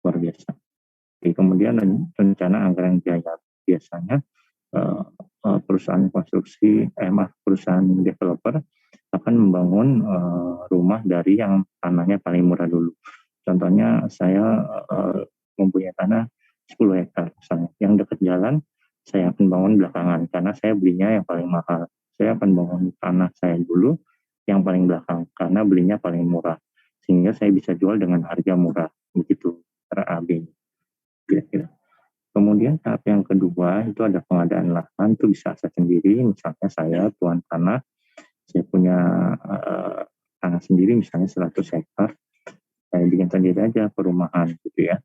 luar biasa. Kemudian rencana Anggaran Jaya, biasanya perusahaan developer akan membangun rumah dari yang tanahnya paling murah dulu. Contohnya saya mempunyai tanah 10 hektar misalnya, yang dekat jalan saya akan bangun belakangan karena saya belinya yang paling mahal. Saya akan bangun tanah saya dulu yang paling belakang karena belinya paling murah, sehingga saya bisa jual dengan harga murah begitu. antara A, B. Kira-kira. Kemudian tahap yang kedua itu ada pengadaan lahan, itu bisa saya sendiri, misalnya saya tuan tanah, saya punya tanah sendiri misalnya 100 hektar, saya bikin sendiri aja perumahan gitu ya.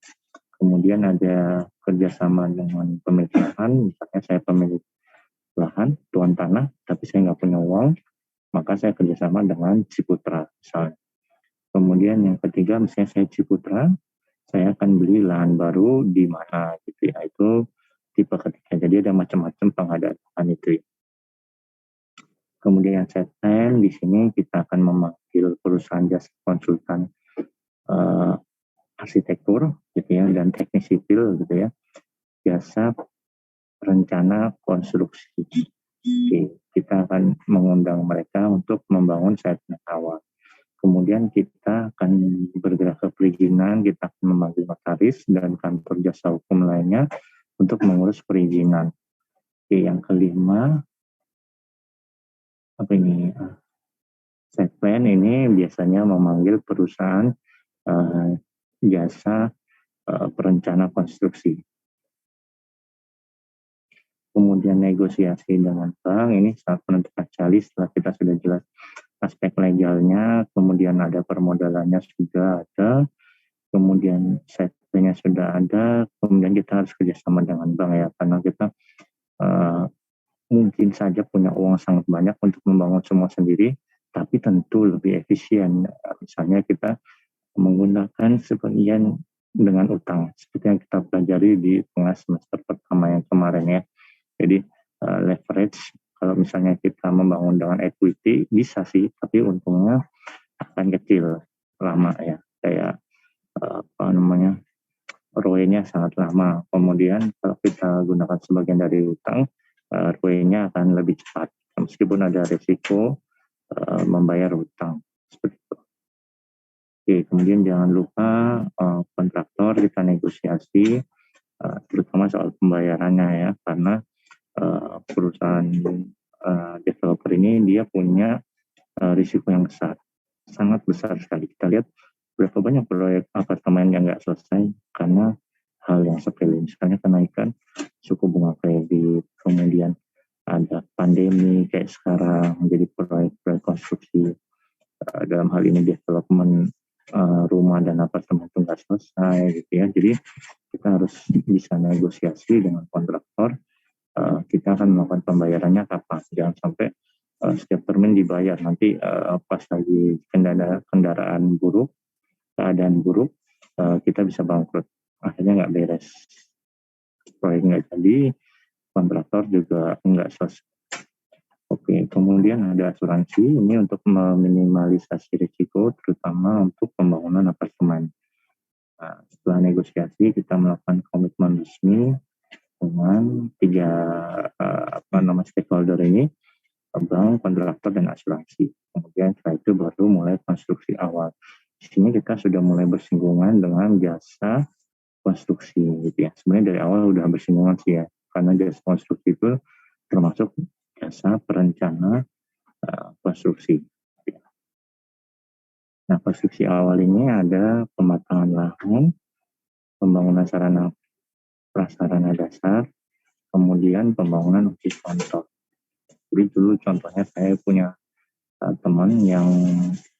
Kemudian ada kerjasama dengan pemilik lahan, misalnya saya pemilik lahan, tuan tanah, tapi saya nggak punya uang, maka saya kerjasama dengan Ciputra misalnya. Kemudian yang ketiga, misalnya saya Ciputra, saya akan beli lahan baru di mana gitu ya, itu tipe ketiga. Jadi ada macam-macam pengadaan lahan itu. Kemudian set plan, di sini kita akan memanggil perusahaan jasa konsultan arsitektur gitu ya, dan teknik sipil gitu ya, jasa rencana konstruksi. Oke, kita akan mengundang mereka untuk membangun set plan awal. Kemudian kita akan bergerak ke perizinan, kita akan memanggil notaris dan kantor jasa hukum lainnya untuk mengurus perizinan. Oke, yang kelima, apa ini? Set plan ini biasanya memanggil perusahaan jasa perencana konstruksi. Kemudian negosiasi dengan bank, ini saat menentukan cali setelah kita sudah jelas aspek legalnya, kemudian ada permodalannya sudah ada, kemudian setnya sudah ada, kemudian kita harus kerjasama dengan bank ya, karena kita mungkin saja punya uang sangat banyak untuk membangun semua sendiri, tapi tentu lebih efisien. Misalnya kita menggunakan sebagian dengan utang, seperti yang kita pelajari di tengah semester pertama yang kemarin ya. Jadi leverage, kalau misalnya kita membangun dengan equity bisa sih, tapi untungnya akan kecil lama ya, kayak ROE-nya sangat lama. Kemudian kalau kita gunakan sebagian dari utang, ROE-nya akan lebih cepat meskipun ada risiko membayar utang seperti itu. Oke, kemudian jangan lupa kontraktor kita negosiasi, terutama soal pembayarannya ya, karena perusahaan developer ini dia punya risiko yang besar, sangat besar sekali. Kita lihat berapa banyak proyek apartemen yang nggak selesai karena hal yang sepele, misalnya kenaikan suku bunga kredit, kemudian ada pandemi kayak sekarang, menjadi proyek-proyek konstruksi dalam hal ini development rumah dan apartemen itu nggak selesai gitu ya. Jadi kita harus bisa negosiasi dengan kontraktor, kita akan melakukan pembayarannya kapan, jangan sampai setiap termin dibayar, nanti pas lagi kendaraan buruk, keadaan buruk, kita bisa bangkrut, akhirnya nggak beres, proyek nggak jadi, kontraktor juga nggak selesai. Oke, kemudian ada asuransi, ini untuk meminimalisasi risiko, terutama untuk pembangunan apartemen. Nah, setelah negosiasi, kita melakukan komitmen resmi dengan tiga stakeholder ini, bank, kontraktor, dan asuransi. Kemudian setelah itu baru mulai konstruksi awal. Di sini kita sudah mulai bersinggungan dengan jasa konstruksi gitu ya. Sebenarnya dari awal udah bersinggungan sih ya, karena jasa konstruksi itu termasuk jasa perencana konstruksi. Nah, konstruksi awal ini ada pematangan lahan, pembangunan sarana prasarana dasar, kemudian pembangunan uji contoh. Jadi dulu contohnya saya punya teman yang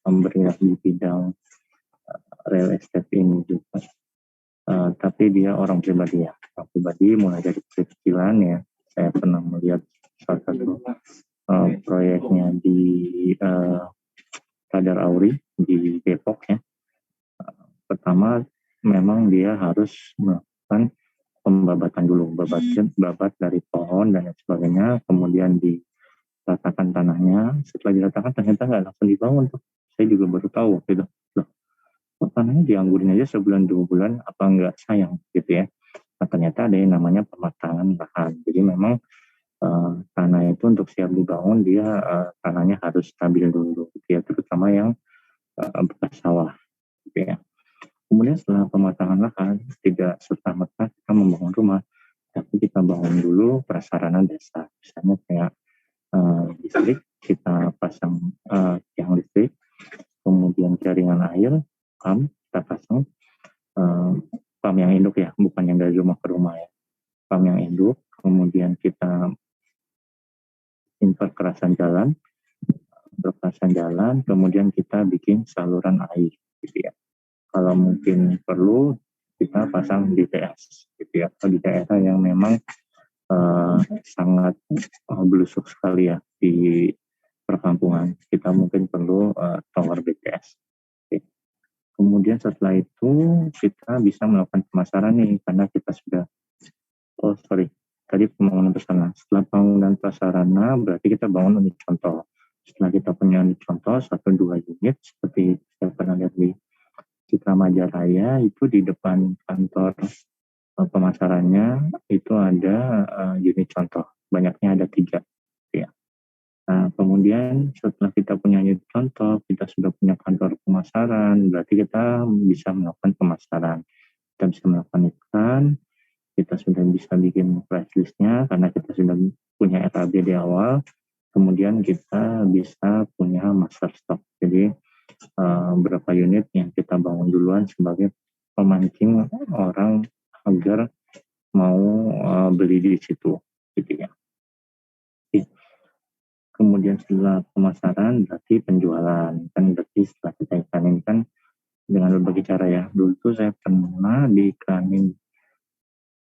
bergerak di bidang real estate ini juga, tapi dia orang pribadi ya. Orang pribadi mulai dari kecil-kecilan ya. Saya pernah melihat salah satu proyeknya di Radar Auri di Depok ya. Pertama memang dia harus melakukan pembabatan dulu, babat dari pohon dan sebagainya, kemudian diratakan tanahnya. Setelah diratakan ternyata nggak langsung dibangun tuh. Saya juga baru tahu gitu. Loh, kok tanahnya dianggurin aja sebulan 2 bulan, apa nggak sayang gitu ya. Nah, ternyata ada yang namanya pematangan lahan. Jadi memang tanah itu untuk siap dibangun dia tanahnya harus stabil dulu gitu ya, terutama yang bekas sawah gitu ya. Kemudian setelah pematangan lahan, tidak serta-merta kita membangun rumah, tapi kita bangun dulu prasarana dasar, misalnya kayak listrik, kita pasang tiang listrik, kemudian jaringan air, pump kita pasang, farm yang induk ya, bukan yang dari rumah ke rumah ya. Farm yang induk, kemudian kita perkerasan jalan, kemudian kita bikin saluran air gitu ya. Kalau mungkin perlu kita pasang DTS gitu ya, atau di daerah yang memang sangat belusuk sekali ya di perkampungan, kita mungkin perlu tower BTS. Oke. Kemudian setelah itu kita bisa melakukan pemasaran nih, karena kita sudah tadi pembangunan prasarana. Setelah pembangunan prasarana berarti kita bangun unit contoh. Setelah kita punya unit contoh 1-2 unit, seperti saya pernah lihat di Citra Majalaya, itu di depan kantor pemasarannya itu ada unit contoh, banyaknya ada 3 ya. Nah, kemudian setelah kita punya unit contoh, kita sudah punya kantor pemasaran, berarti kita bisa melakukan pemasaran, kita bisa melakukan iklan, kita sudah bisa bikin price list-nya karena kita sudah punya RAB di awal, kemudian kita bisa punya master stock. Jadi berapa unit yang kita bangun duluan sebagai pemancing orang agar mau beli di situ gitu ya. Kemudian setelah pemasaran berarti penjualan, kan berarti setelah kita iklanin kan dengan berbagai cara ya. Dulu tuh saya pernah diiklanin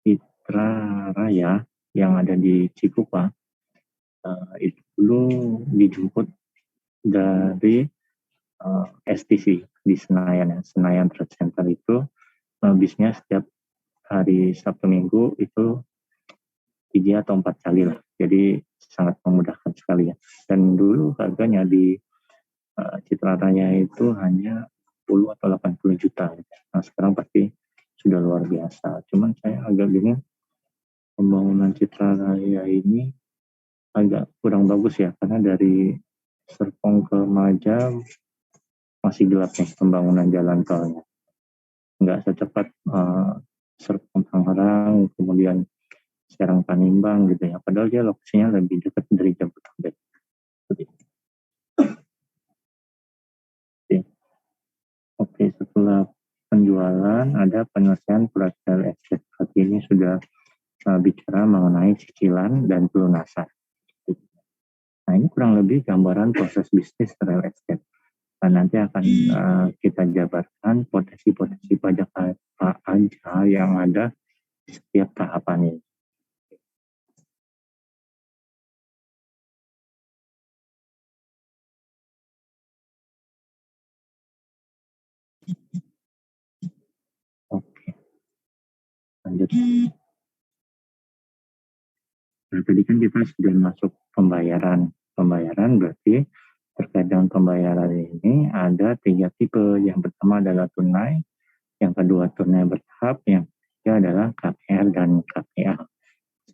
Citra Raya yang ada di Cikupa, itu dulu dijemput dari STC di Senayan ya. Senayan Trade Center itu bisnya setiap hari Sabtu Minggu itu 3 atau 4 kali lah. Jadi sangat memudahkan sekali ya. Dan dulu harganya di Citra Raya itu hanya 10 atau 80 juta. Nah sekarang pasti sudah luar biasa. Cuman saya agak bingung, pembangunan Citra Raya ini agak kurang bagus ya, karena dari Serpong ke Maja masih gelap nih pembangunan jalan tolnya. Nggak secepat Serpong Tangerang, kemudian Serang Panimbang gitu ya. Padahal dia lokasinya lebih dekat dari Jabodetabek. Oke, setelah penjualan ada penyelesaian proyek real estate. Saat ini sudah bicara mengenai cicilan dan pelunasan. Nah ini kurang lebih gambaran proses bisnis real estate. Nah, nanti akan kita jabarkan potensi-potensi pajak apa aja yang ada di setiap tahapan ini. Oke, lanjut. Nah, tadi kan kita sudah masuk pembayaran. Pembayaran berarti terkait dengan pembayaran ini ada 3 tipe. Yang pertama adalah tunai, yang kedua tunai bertahap, yang ketiga adalah KPR dan KPA.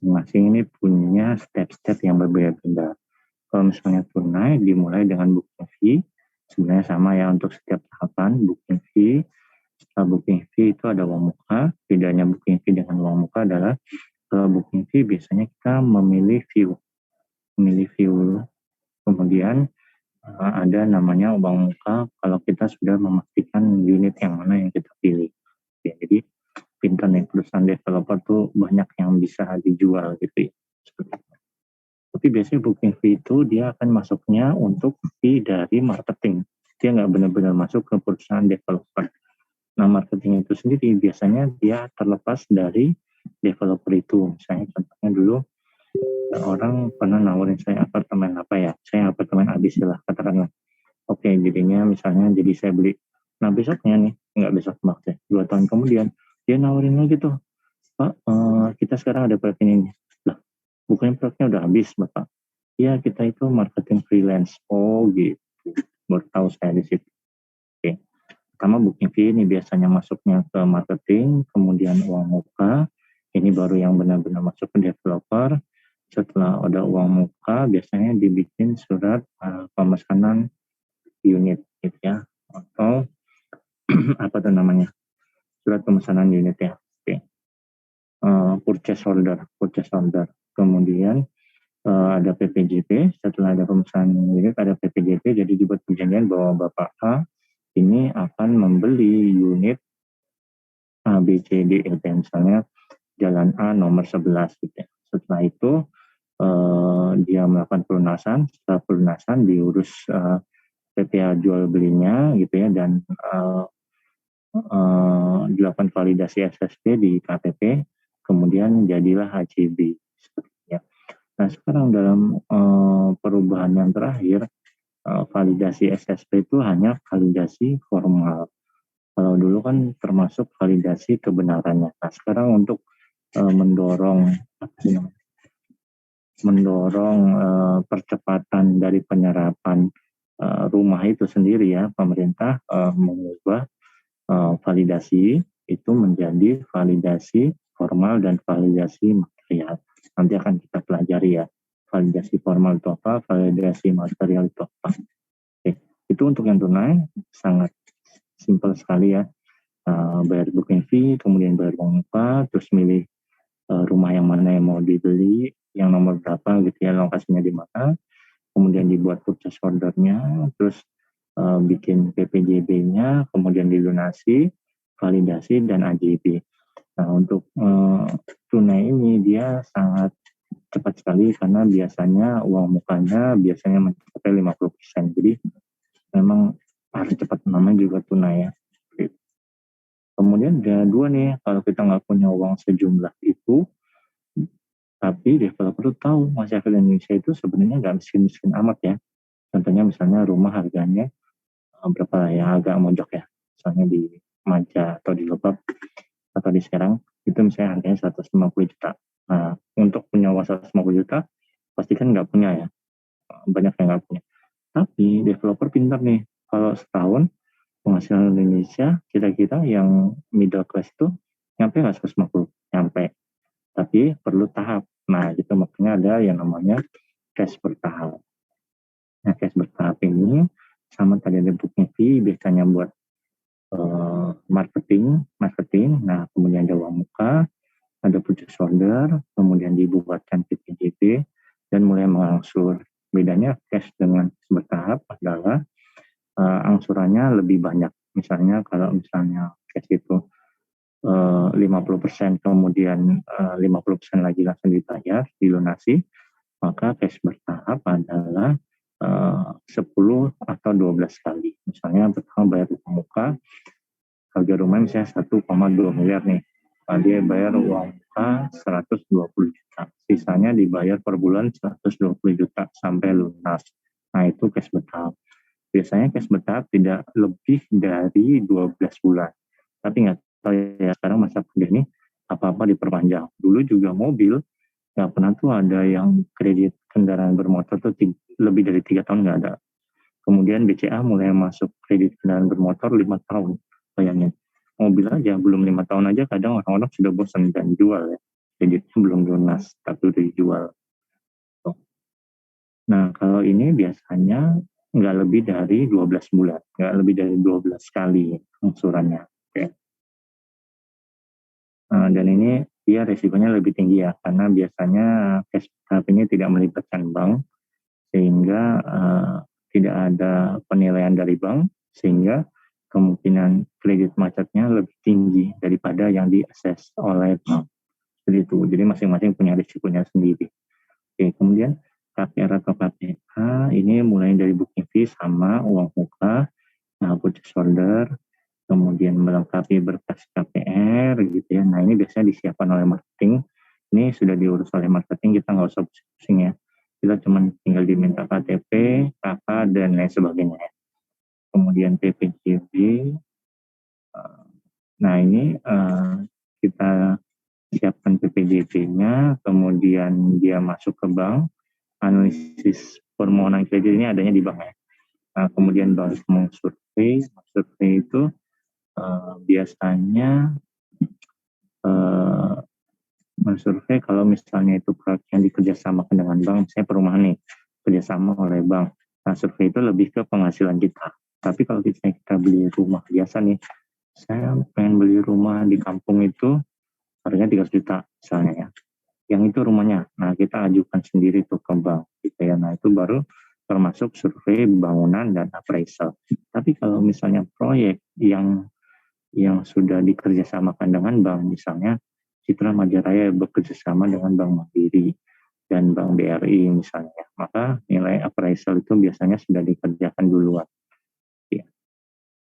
Masing-masing ini punya step-step yang berbeda-beda. Kalau misalnya tunai dimulai dengan booking fee, sebenarnya sama ya untuk setiap tahapan booking fee. Setelah booking fee itu ada uang muka. Bedanya booking fee dengan uang muka adalah kalau booking fee biasanya kita memilih view, kemudian ada namanya uang muka kalau kita sudah memastikan unit yang mana yang kita pilih. Ya, jadi pintar nih perusahaan developer tuh banyak yang bisa dijual gitu ya. Tapi biasanya booking fee itu dia akan masuknya untuk fee dari marketing. Dia nggak benar-benar masuk ke perusahaan developer. Nah marketing itu sendiri biasanya dia terlepas dari developer itu. Misalnya contohnya dulu orang pernah nawarin saya apartemen apa ya, saya apartemen ABC lah katakanlah. Oke, jadinya misalnya jadi saya beli. Nah besoknya nih, nggak besok maksudnya, 2 tahun kemudian dia nawarin lagi tuh, Pak, kita sekarang ada proyek ini. Lah, bukannya proyeknya udah habis Bapak? Ya kita itu marketing freelance. Oh gitu, baru tahu saya di situ. Oke, pertama booking fee ini biasanya masuknya ke marketing, kemudian uang muka, ini baru yang benar-benar masuk ke developer. Setelah ada uang muka, biasanya dibikin surat pemesanan unit gitu ya, atau apa tuh namanya, surat pemesanan unit ya. Oke. Purchase order. Kemudian ada PPJP. Setelah ada pemesanan unit ada PPJP, jadi dibuat perjanjian bahwa Bapak A ini akan membeli unit A, B, C, D, E, F, misalnya jalan A nomor 11 gitu ya. Setelah itu dia melakukan pelunasan, setelah pelunasan diurus PPh jual belinya gitu ya, dan dilakukan validasi SSP di KTP, kemudian jadilah HCB. Ya. Nah sekarang dalam perubahan yang terakhir, validasi SSP itu hanya validasi formal. Kalau dulu kan termasuk validasi kebenarannya. Nah sekarang untuk mendorong percepatan dari penyerapan rumah itu sendiri ya, pemerintah mengubah validasi itu menjadi validasi formal dan validasi material. Nanti akan kita pelajari ya, validasi formal itu apa, validasi material itu apa. Oke. Itu untuk yang tunai sangat simpel sekali ya, bayar booking fee, kemudian bayar uang muka, terus milih rumah yang mana yang mau dibeli, yang nomor berapa gitu ya, lokasinya di mana, kemudian dibuat purchase order-nya, terus bikin PPJB-nya, kemudian dilunasi, validasi, dan AJB. Nah untuk tunai ini dia sangat cepat sekali karena biasanya uang mukanya biasanya mencapai 50%. Jadi memang harus cepat, namanya juga tunai ya. Kemudian ada dua nih, kalau kita nggak punya uang sejumlah itu, tapi developer tuh tahu masyarakat Indonesia itu sebenarnya nggak miskin-miskin amat ya. Contohnya misalnya rumah harganya berapa ya, agak mojok ya, misalnya di Maja atau di Lebak atau di Serang, itu misalnya harganya 150 juta. Nah, untuk punya uang 150 juta, pasti kan nggak punya ya, banyak yang nggak punya. Tapi developer pintar nih, kalau setahun penghasilan Indonesia kita yang middle class itu nyampe nggak 150? Nyampe. Tapi perlu tahap. Nah, itu makanya ada yang namanya cash bertahap. Nah, cash bertahap ini sama tadi ada booking fee, biasanya buat marketing. Nah, kemudian ada uang muka, ada purchase order, kemudian dibuatkan PPJB, dan mulai mengangsur. Bedanya cash dengan bertahap adalah angsurannya lebih banyak. Misalnya kalau misalnya cash itu 50%, kemudian 50% lagi langsung dibayar, dilunasi, maka cash bertahap adalah 10 atau 12 kali. Misalnya pertama bayar uang muka, harga rumah misalnya 1,2 miliar nih. Dia bayar uang muka 120 juta. Sisanya dibayar per bulan 120 juta sampai lunas. Nah itu cash bertahap. Biasanya cash bertahap tidak lebih dari 12 bulan. Tapi nggak tahu ya, sekarang masa pandemi apa-apa diperpanjang. Dulu juga mobil, nggak pernah tuh ada yang kredit kendaraan bermotor tuh lebih dari 3 tahun nggak ada. Kemudian BCA mulai masuk kredit kendaraan bermotor 5 tahun. Bayangin, mobil aja belum 5 tahun aja kadang orang-orang sudah bosan dan jual ya. Kreditnya belum lunas, tapi udah dijual. Nah, kalau ini biasanya nggak lebih dari 12 bulan, nggak lebih dari 12 kali angsurannya. Oke. Dan ini dia resikonya lebih tinggi ya, karena biasanya cash bertahap ini tidak melibatkan bank, sehingga tidak ada penilaian dari bank, sehingga kemungkinan kredit macetnya lebih tinggi daripada yang di-assess oleh bank. Jadi itu, jadi masing-masing punya risikonya sendiri. Oke, kemudian KPR atau KPH ini mulai dari booking fee sama uang muka, purchase order, kemudian melengkapi berkas KPR gitu ya. Nah ini biasanya disiapkan oleh marketing. Ini sudah diurus oleh marketing, kita nggak usah pusing ya. Kita cuma tinggal diminta KTP, KK, dan lain sebagainya. Kemudian PPJB. Nah ini kita siapkan PPJB-nya, kemudian dia masuk ke bank. Analisis permohonan kredit ini adanya di bank ya. Nah, kemudian bank mengsurvei itu biasanya mensurvei kalau misalnya itu proyek yang dikerjasamakan dengan bank, misalnya perumahan nih, kerjasama oleh bank. Nah, survei itu lebih ke penghasilan kita. Tapi kalau kita beli rumah biasa nih, saya pengen beli rumah di kampung itu harganya 300 juta misalnya ya. Yang itu rumahnya, nah kita ajukan sendiri tuh ke bank gitu ya. Nah itu baru termasuk survei bangunan dan appraisal. Tapi kalau misalnya proyek yang yang sudah dikerjasamakan dengan bank, misalnya Citra Majaraya bekerjasama dengan Bank Mandiri dan Bank BRI misalnya, maka nilai appraisal itu biasanya sudah dikerjakan duluan. Ya.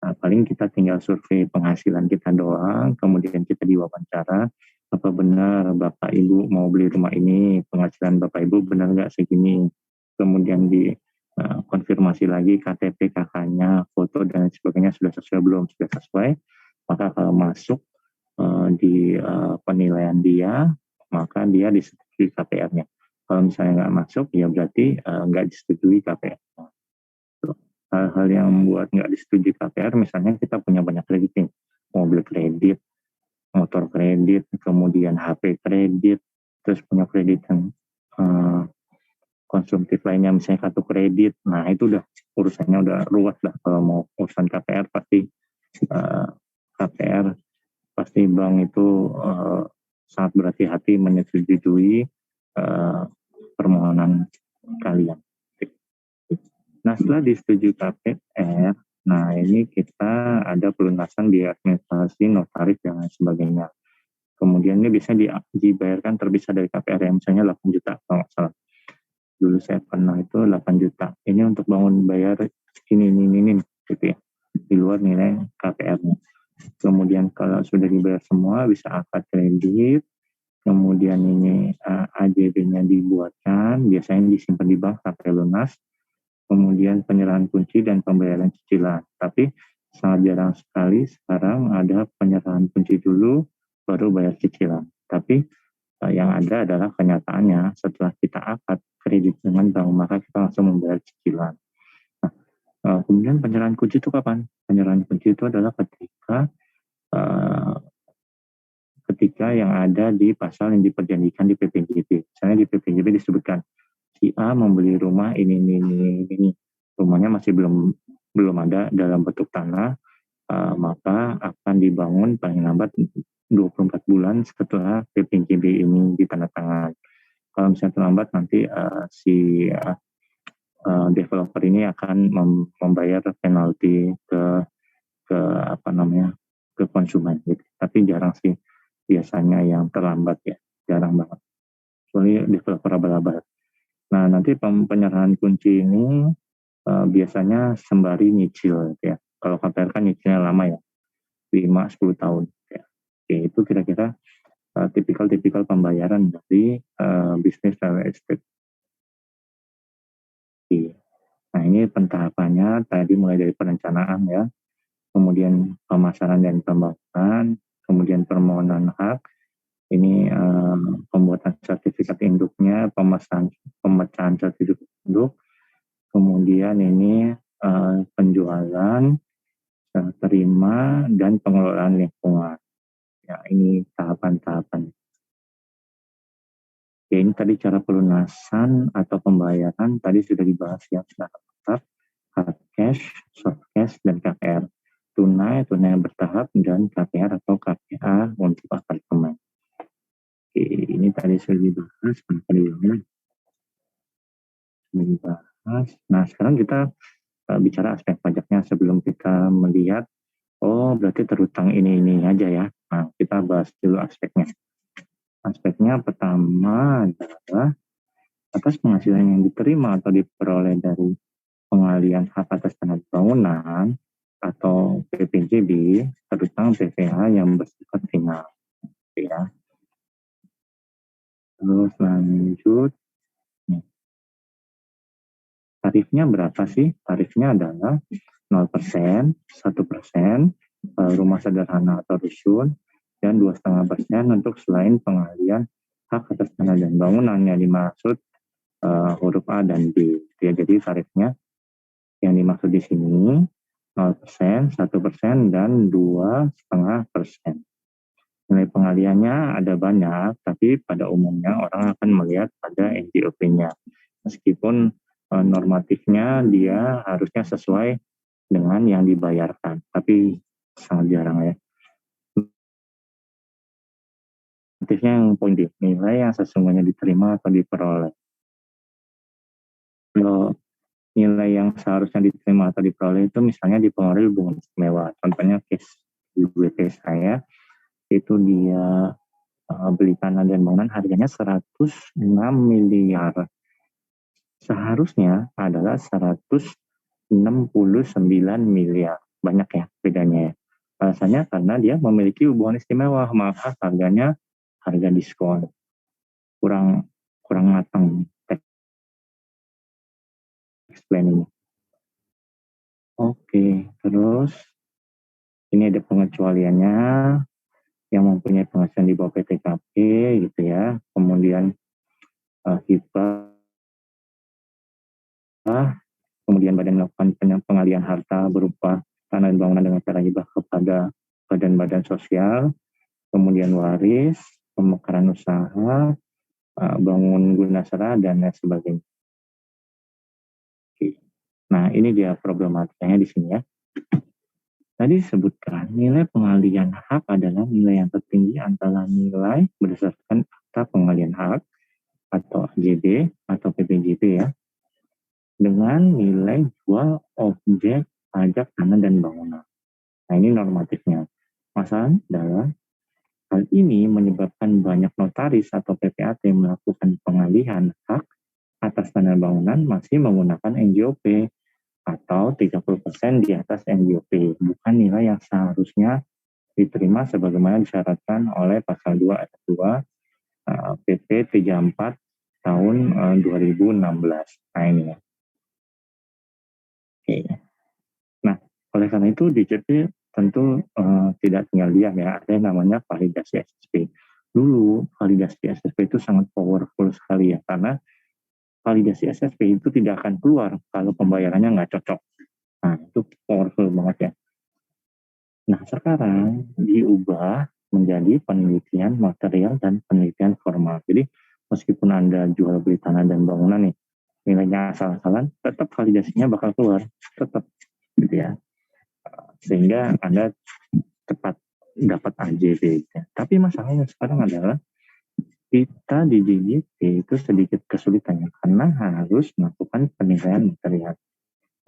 Nah, paling kita tinggal survei penghasilan kita doang, kemudian kita diwawancara, apa benar Bapak Ibu mau beli rumah ini, penghasilan Bapak Ibu benar nggak segini, kemudian di konfirmasi lagi KTP kakaknya, foto dan sebagainya sudah sesuai belum, sudah sesuai, maka kalau masuk di penilaian dia, maka dia disetujui KPR-nya. Kalau misalnya nggak masuk, ya berarti nggak disetujui KPR-nya. Hal-hal yang membuat nggak disetujui KPR, misalnya kita punya banyak kredit nih, mobil kredit, motor kredit, kemudian HP kredit, terus punya kredit yang konsumtif lainnya, misalnya kartu kredit. Nah itu udah urusannya udah ruwet lah. Kalau mau urusan KPR pasti KPR pasti bank itu sangat berhati-hati menyetujui permohonan kalian. Nah, setelah disetujui KPR, nah ini kita ada pelunasan biaya administrasi, notaris, dan lain sebagainya. Kemudian ini biasanya dibayarkan terpisah dari KPR, yang misalnya 8 juta kalau nggak salah. Dulu saya pernah itu 8 juta. Ini untuk bangun bayar ini gitu ya, di luar nilai KPR-nya. Kemudian kalau sudah dibayar semua, bisa akad kredit, kemudian ini AJB-nya dibuatkan, biasanya disimpan di bank sampai lunas, kemudian penyerahan kunci dan pembayaran cicilan. Tapi sangat jarang sekali sekarang ada penyerahan kunci dulu, baru bayar cicilan. Tapi yang ada adalah kenyataannya setelah kita akad kredit dengan bank, maka kita langsung membayar cicilan. Nah, kemudian penyerahan kunci itu kapan? Penyerahan kunci itu adalah ketika yang ada di pasal yang diperjanjikan di PPJB. Misalnya di PPJB disebutkan si A membeli rumah ini. Rumahnya masih belum ada dalam bentuk tanah, maka akan dibangun paling lambat 24 bulan setelah PPJB ini ditandatangan. Kalau misalnya terlambat nanti si developer ini akan membayar penalti ke konsumen gitu. Tapi jarang sih biasanya yang terlambat ya, jarang banget. Soalnya developer abal-abal. Nah, nanti penyerahan kunci ini biasanya sembari nyicil ya. Kalau KPR kan nyicilnya lama ya, 5-10 tahun ya. Oke, itu kira-kira tipikal pembayaran dari bisnis real estate. Oke. Nah, ini pentahapannya tadi mulai dari perencanaan ya, kemudian pemasaran dan pembangunan, kemudian permohonan hak, ini pembuatan sertifikat induknya, pemecahan sertifikat induk, kemudian ini penjualan, terima, dan pengelolaan lingkungan. Ya, ini tahapan-tahapan. Ya, ini tadi cara pelunasan atau pembayaran tadi sudah dibahas ya, hard cash, soft cash, dan KPR. Tunai bertahap, dan KPR atau KPA untuk apartemen. Oke, ini tadi sudah dibahas. Nah, sekarang kita bicara aspek pajaknya sebelum kita melihat, berarti terutang ini aja ya. Nah, kita bahas dulu aspeknya. Aspeknya pertama adalah atas penghasilan yang diterima atau diperoleh dari pengalihan hak atas tanah bangunan atau PPJB, terutang PPH yang bersifat final. Ya. Terus lanjut. Tarifnya berapa sih? Tarifnya adalah 0%, 1%, rumah sederhana atau rusun, dan 2,5% untuk selain pengalihan hak atas tanah dan bangunan yang dimaksud huruf A dan B. Ya, jadi tarifnya yang dimaksud di sini 0%, 1%, dan 2,5%. Nilai pengalihannya ada banyak, tapi pada umumnya orang akan melihat pada NJOP-nya. Meskipun normatifnya dia harusnya sesuai dengan yang dibayarkan, tapi sangat jarang ya. Normatifnya yang poin D, nilai yang sesungguhnya diterima atau diperoleh. Kalau nilai yang seharusnya diterima atau diperoleh itu misalnya dipengaruhi hubungan istimewa, contohnya case di WP saya itu dia beli tanah dan bangunan harganya 106 miliar. Seharusnya adalah 169 miliar. Banyak ya bedanya ya. Alasannya karena dia memiliki hubungan istimewa, maka harganya harga diskon. Kurang matang explaining. Oke, terus ini ada pengecualiannya yang mempunyai penghasilan di bawah PTKP gitu ya. Kemudian hibah, kemudian badan melakukan pengalihan harta berupa tanah dan bangunan dengan cara hibah kepada badan-badan sosial, kemudian waris, pemekaran usaha, bangun guna serah, dan lain sebagainya. Oke. Nah, ini dia problematikanya di sini ya. Tadi disebutkan nilai pengalihan hak adalah nilai yang tertinggi antara nilai berdasarkan akta pengalihan hak atau AGB atau PPJP ya, dengan nilai jual objek pajak tanah dan bangunan. Nah, ini normatifnya. Masalah adalah hal ini menyebabkan banyak notaris atau PPAT melakukan pengalihan hak atas tanah bangunan masih menggunakan NJOP atau 30% di atas NJOP, bukan nilai yang seharusnya diterima sebagaimana disyaratkan oleh pasal 2 ayat 2 PP 34 tahun 2016. Nah ini ya. Oke. Nah, oleh karena itu DJP tentu tidak tinggal diam ya, ada yang namanya validasi SSP. Dulu validasi SSP itu sangat powerful sekali ya, karena validasi SSP itu tidak akan keluar kalau pembayarannya nggak cocok. Nah, itu powerful banget ya. Nah, sekarang diubah menjadi penelitian material dan penelitian formal. Jadi, meskipun Anda jual beli tanah dan bangunan nih, nilainya asal-asalan, tetap validasinya bakal keluar. Tetap, gitu ya. Sehingga Anda cepat dapat AJB. Ya. Tapi masalahnya sekarang adalah kita di JJT itu sedikit kesulitannya karena harus melakukan penilaian material.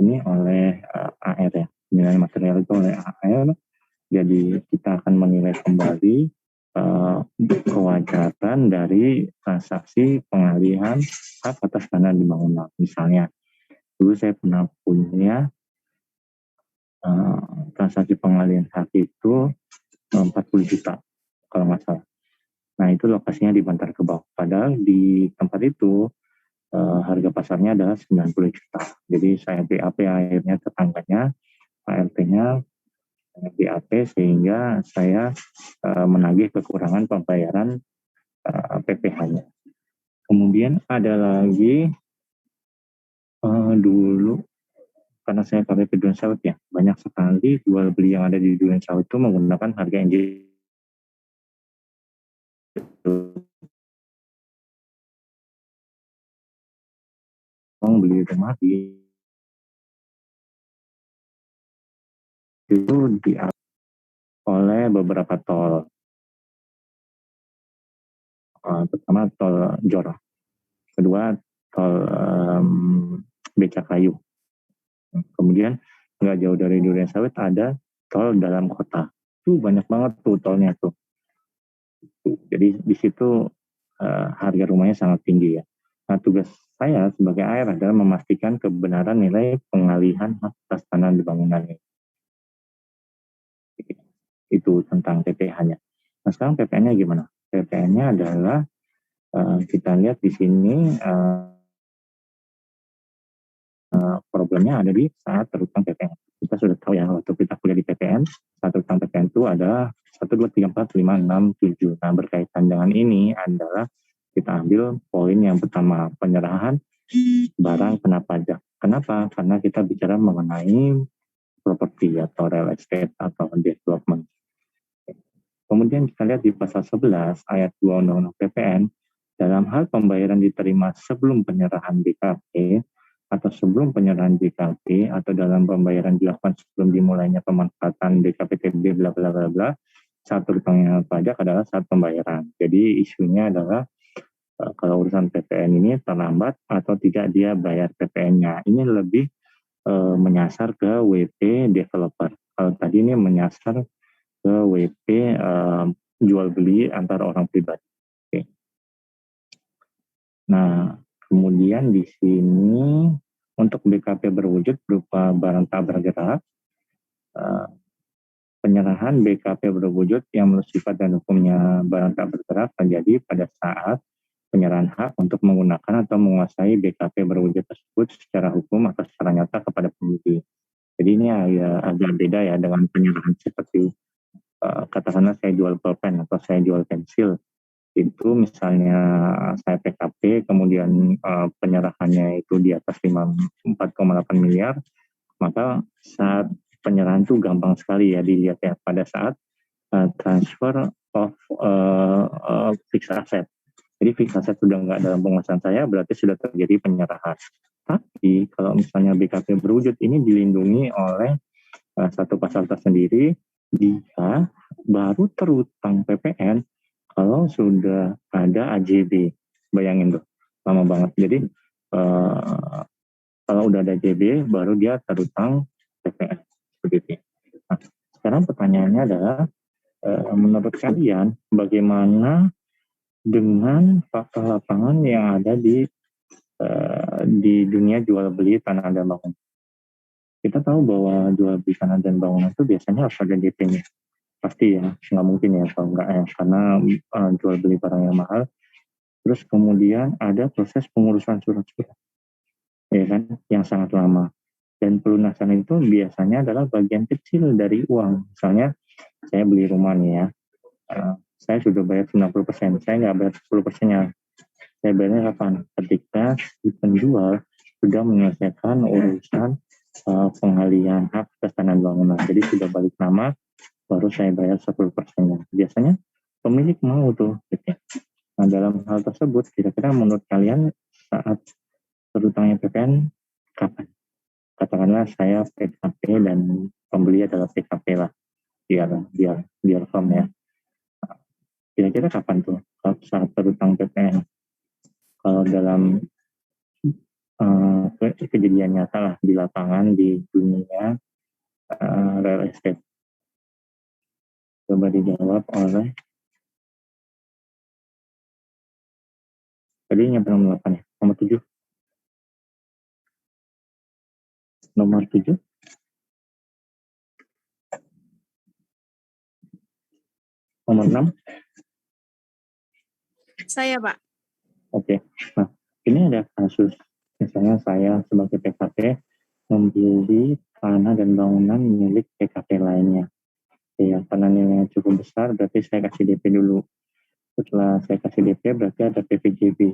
Ini oleh AR ya, penilaian material itu oleh AR. Jadi kita akan menilai kembali kewajaran dari transaksi pengalihan hak atas tanah di bangunan. Misalnya, dulu saya pernah punya transaksi pengalihan hak itu 40 juta kalau nggak salah. Nah, itu lokasinya di Bantar Gebang. Padahal di tempat itu harga pasarnya adalah 90 juta. Jadi saya BAP akhirnya tetangganya, ART-nya BAP sehingga saya menagih kekurangan pembayaran PPh-nya. Kemudian ada lagi dulu, karena saya KPP Duren Sawit ya, banyak sekali jual beli yang ada di Duren Sawit itu menggunakan harga NJ. Beli rumah itu oleh beberapa tol. Pertama tol Jor, kedua tol Becakayu. Kemudian nggak jauh dari Duren Sawit ada tol dalam kota. Tuh banyak banget tuh tolnya tuh. Jadi di situ harga rumahnya sangat tinggi ya. Nah, tugas saya sebagai AR adalah memastikan kebenaran nilai pengalihan hak atas tanah di bangunan ini. Itu tentang PPh-nya. Nah, sekarang PPn-nya gimana? PPn-nya adalah kita lihat di sini problemnya ada di saat terutang PPn. Kita sudah tahu ya waktu kita kuliah di PPN, saat terutang PPN itu ada 1, 2, 3, 4, 5, 6, 7. Nah, berkaitan dengan ini adalah kita ambil poin yang pertama, penyerahan barang kena pajak. Kenapa? Karena kita bicara mengenai properti atau real estate atau development. Kemudian kita lihat di pasal 11 ayat 2 Undang-Undang PPN, dalam hal pembayaran diterima sebelum penyerahan BKP atau sebelum penyerahan BKP atau dalam pembayaran dilakukan sebelum dimulainya pemanfaatan BKPTB bla bla bla bla, saat terutangnya pajak adalah saat pembayaran. Jadi isunya adalah kalau urusan PPN ini terlambat atau tidak dia bayar PPN-nya. Ini lebih menyasar ke WP developer. Kalau tadi ini menyasar ke WP jual beli antar orang pribadi. Oke. Nah, kemudian di sini untuk BKP berwujud berupa barang tak bergerak, penyerahan BKP berwujud yang menurut sifat dan hukumnya barang tak bergerak terjadi pada saat penyerahan hak untuk menggunakan atau menguasai BKP berwujud tersebut secara hukum atau secara nyata kepada pembeli. Jadi ini agak beda ya dengan penyerahan seperti katakanlah saya jual pulpen atau saya jual pensil. Itu misalnya saya PKP kemudian penyerahannya itu di atas 4,8 miliar, maka saat penyerahan itu gampang sekali ya dilihat ya pada saat transfer of fixed asset. Jadi fixed asset sudah nggak dalam penguasaan saya, berarti sudah terjadi penyerahan. Tapi kalau misalnya BKP berwujud ini dilindungi oleh satu pasal tersendiri, dia baru terutang PPN kalau sudah ada AJB. Bayangin tuh, lama banget. Jadi kalau udah ada AJB, baru dia terutang PPN. Seperti itu. Nah, sekarang pertanyaannya adalah, menurut kalian bagaimana dengan fakta lapangan yang ada di dunia jual beli tanah dan bangunan? Kita tahu bahwa jual beli tanah dan bangunan itu biasanya harus ada DP-nya. Pasti ya, nggak mungkin ya kalau nggak ya, karena jual beli barang yang mahal. Terus kemudian ada proses pengurusan surat-surat, ya kan, yang sangat lama. Dan pelunasan itu biasanya adalah bagian kecil dari uang. Misalnya saya beli rumah nih ya, saya sudah bayar 90%, saya nggak bayar 10%-nya. Saya bayarnya kapan? Ketika si penjual sudah menyelesaikan urusan pengalihan hak atas tanah bangunan. Jadi sudah balik nama, baru saya bayar 10%-nya. Biasanya pemilik mau tuh. Gitu. Nah, dalam hal tersebut, kira-kira menurut kalian saat terutangnya PPN kapan? Katakanlah saya PKP dan pembeli adalah PKP lah, biar firm ya. Kira-kira kapan tuh saat terutang PPN? Kalau dalam kejadian nyata lah di lapangan di dunia real estate. Coba dijawab oleh tadi yang nomor 8 ya, nomor 7. Nomor 7. Nomor 6. Saya, Pak. Oke. Nah, ini ada kasus misalnya saya sebagai PKP membeli tanah dan bangunan milik PKP lainnya. Ya, karena nilainya cukup besar, berarti saya kasih DP dulu. Setelah saya kasih DP, berarti ada PPJB.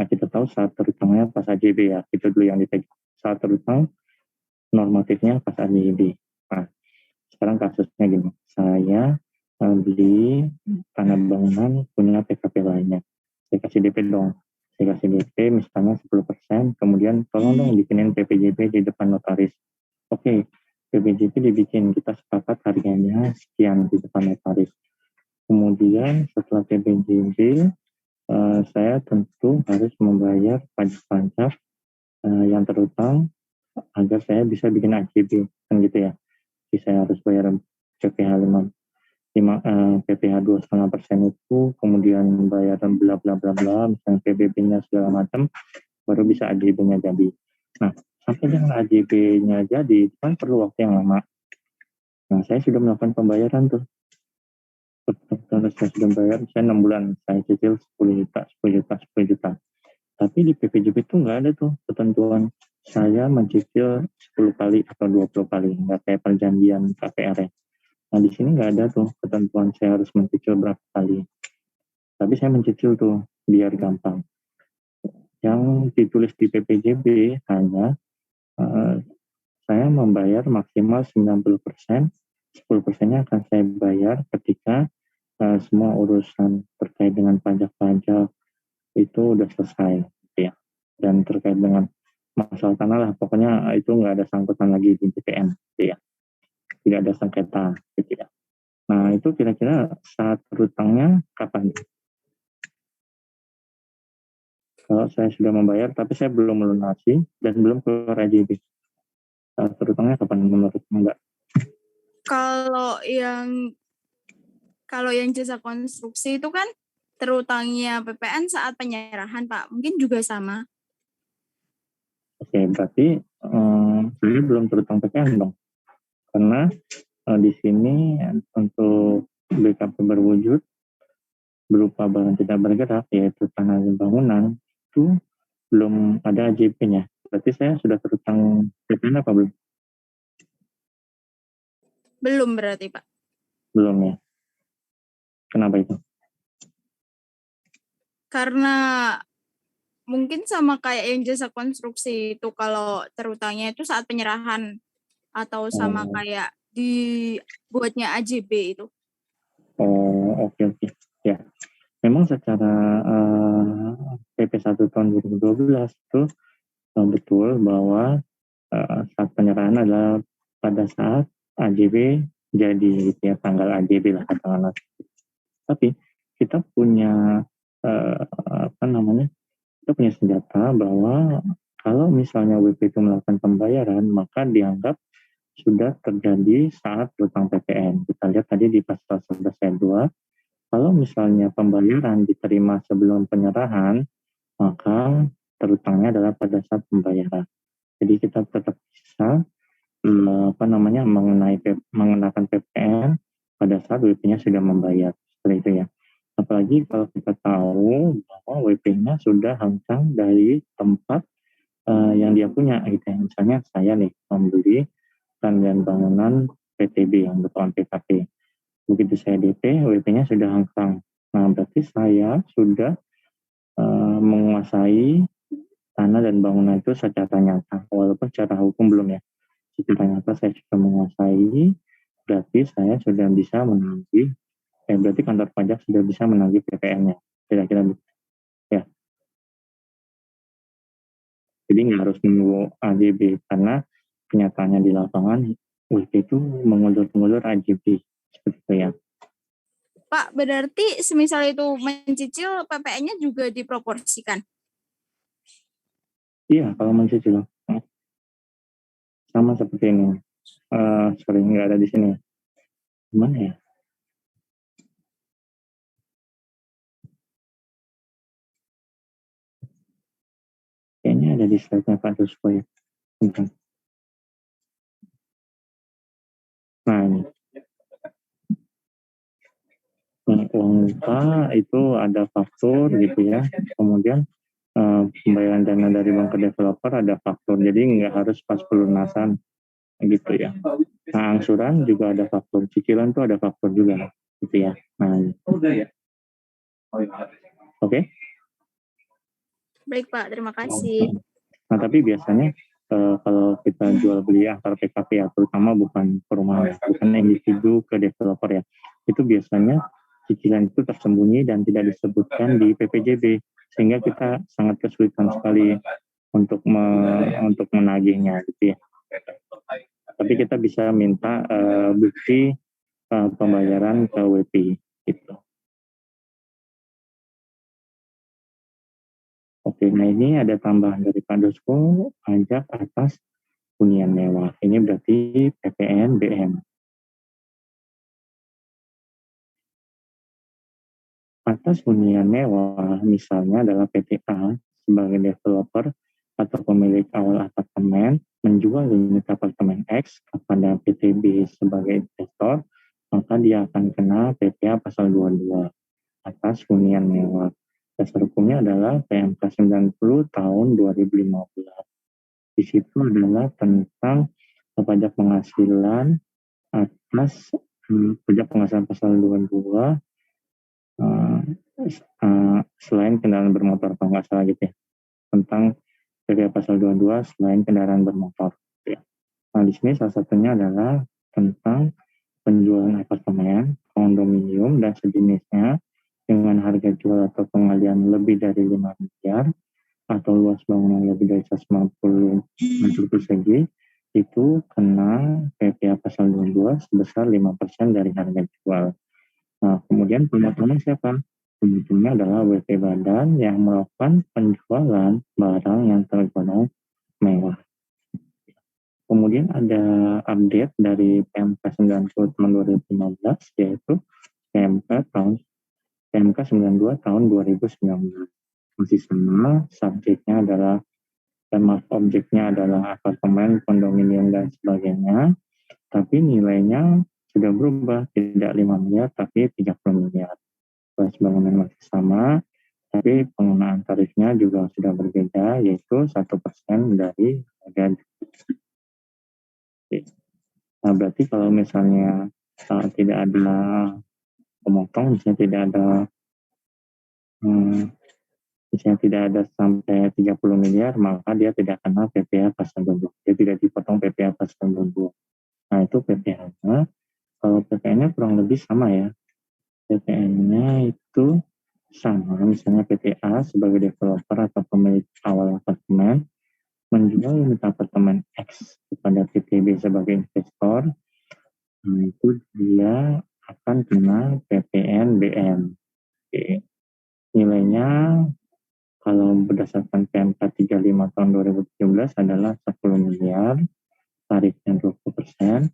Nah, kita tahu saat terutangnya pas AJB ya, itu dulu yang dipegang. Saat terutang, normatifnya pas AJB. Nah, sekarang kasusnya gini, saya beli tanah bangunan punya PKP lainnya. Saya kasih DP dong. Saya kasih DP misalnya 10%, kemudian tolong dong bikinin PPJB di depan notaris. Oke. PPJB dibikin, kita sepakat harganya sekian di depan notaris. Kemudian setelah PPJB, saya tentu harus membayar pajak-pajak yang terutang agar saya bisa bikin AJB, kan gitu ya. Jadi saya harus bayar PPh 2,5% itu, kemudian bayaran bla bla bla bla, misalnya PBB-nya segala macam, baru bisa AJB-nya jadi. Nah, sampai dengan AJB-nya jadi, itu kan perlu waktu yang lama. Nah, saya sudah melakukan pembayaran tuh. Setelah saya sudah bayar, saya 6 bulan, saya cicil 10 juta. Tapi di PPJB itu nggak ada tuh ketentuan saya mencicil 10 kali atau 20 kali, nggak kayak perjanjian KPR ya. Nah, di sini nggak ada tuh ketentuan saya harus mencicil berapa kali. Tapi saya mencicil tuh, biar gampang. Yang ditulis di PPJB hanya saya membayar maksimal 90%, 10%-nya akan saya bayar ketika semua urusan terkait dengan pajak-pajak itu udah selesai, gitu ya. Dan terkait dengan masalah tanah lah, pokoknya itu nggak ada sangkutan lagi di BPN, gitu ya. Tidak ada sengketa, gitu ya. Nah, itu kira-kira saat berutangnya kapan? Kalau saya sudah membayar, tapi saya belum melunasi dan belum keluar AJB. Saat berutangnya kapan menurut Mbak? Kalau yang jasa konstruksi itu kan terutangnya PPN saat penyerahan, Pak. Mungkin juga sama. Oke, berarti saya belum terutang PPN dong. Karena di sini untuk BKP berwujud berupa barang tidak bergerak, yaitu tanah dan bangunan, itu belum ada AJP-nya. Berarti saya sudah terutang PPN apa belum? Belum berarti, Pak. Belum ya. Kenapa itu? Karena mungkin sama kayak yang jasa konstruksi itu, kalau terutangnya itu saat penyerahan atau sama kayak dibuatnya AJB itu. Oh, oke. Ya. Memang secara PP 1 tahun 2012 itu betul bahwa saat penyerahan adalah pada saat AJB jadi gitu ya, tanggal AJB lah katakanlah. Tapi kita punya kita punya senjata bahwa kalau misalnya WP itu melakukan pembayaran, maka dianggap sudah terjadi saat berutang PPN. Kita lihat tadi di pasal 11 ayat 2, kalau misalnya pembayaran diterima sebelum penyerahan, maka terutangnya adalah pada saat pembayaran. Jadi kita tetap bisa mengenakan PPN pada saat WP-nya sudah membayar. Seperti itu ya. Apalagi kalau kita tahu bahwa WP-nya sudah hengkang dari tempat yang dia punya gitu ya. Misalnya saya nih membeli dan bangunan PTB yang bertuan PKP. Begitu saya DP, WP-nya sudah hengkang. Nah, berarti saya sudah menguasai tanah dan bangunan itu secara nyata. Walaupun secara hukum belum ya. Secara nyata saya sudah menguasai, berarti saya sudah bisa menagih. Berarti kantor pajak sudah bisa menagih PPN-nya. Kira-kira gitu. Ya. Jadi nggak harus menunggu AJB, karena kenyataannya di lapangan WP itu mengulur-ngulur AJB. Seperti itu ya. Pak, berarti semisal itu mencicil, PPN-nya juga diproporsikan? Iya, kalau mencicil. Sama seperti ini. Sorry, nggak ada di sini. Gimana ya? Kayaknya ada di slide-nya Pak Dusko ya. Bentar. Nah, ini. Uang muka itu ada faktur gitu ya. Kemudian pembayaran dana dari bank ke developer ada faktur. Jadi nggak harus pas pelunasan gitu ya. Nah, angsuran juga ada faktur. Cicilan tuh ada faktur juga gitu ya. Nah, oke. Baik, Pak. Terima kasih. Nah, tapi biasanya kalau kita jual beli antar PKP ya, terutama bukan perumahan, bukan individu ke developer ya, itu biasanya cicilan itu tersembunyi dan tidak disebutkan di PPJB, sehingga kita sangat kesulitan sekali untuk menagihnya gitu ya. Tapi kita bisa minta bukti pembayaran ke WP gitu. Oke, nah ini ada tambahan dari Pak Dusko, pajak atas hunian mewah. Ini berarti PPN BM. Atas hunian mewah misalnya adalah PTA sebagai developer atau pemilik awal apartemen menjual unit apartemen X kepada PTB sebagai investor, maka dia akan kena PPA pasal 22 atas hunian mewah. Dasar hukumnya adalah PMK 90 tahun 2015. Di situ adalah tentang pajak penghasilan atas pajak penghasilan pasal 22 selain kendaraan bermotor, kalau nggak salah gitu ya, tentang PPA pasal 22 selain kendaraan bermotor. Ya. Nah, di sini salah satunya adalah tentang penjualan apartemen, kondominium, dan sejenisnya dengan harga jual atau pengalian lebih dari 5 miliar atau luas bangunan lebih dari 150 meter persegi, itu kena PPA pasal 22 sebesar 5% dari harga jual. Nah, kemudian pemotongnya siapa? Pemotongnya adalah WP badan yang melakukan penjualan barang yang tergolong mewah. Kemudian ada update dari PMK 90 tahun 2015, yaitu PMK 92 tahun 2019. Masih sama, subjeknya adalah objeknya adalah apartemen, kondominium, dan sebagainya. Tapi nilainya sudah berubah, tidak 5 miliar, tapi 30 miliar. Luas bangunan masih sama, tapi penggunaan tarifnya juga sudah berbeda, yaitu 1% dari harga. Nah, berarti kalau misalnya tidak ada pemotong, misalnya tidak ada sampai 30 miliar, maka dia tidak kena PPh pasal 20. Dia tidak dipotong PPh pasal 20. Nah, itu PPh-nya. Kalau PPh-nya kurang lebih sama ya. PPh-nya itu sama, misalnya PTA sebagai developer atau pemilik awal apartemen menjual unit apartemen X kepada PTB sebagai investor, nah itu dia akan kena PPNBM. Oke. Nilainya kalau berdasarkan PMK 35 tahun 2017 adalah 10 miliar, tarifnya 20%,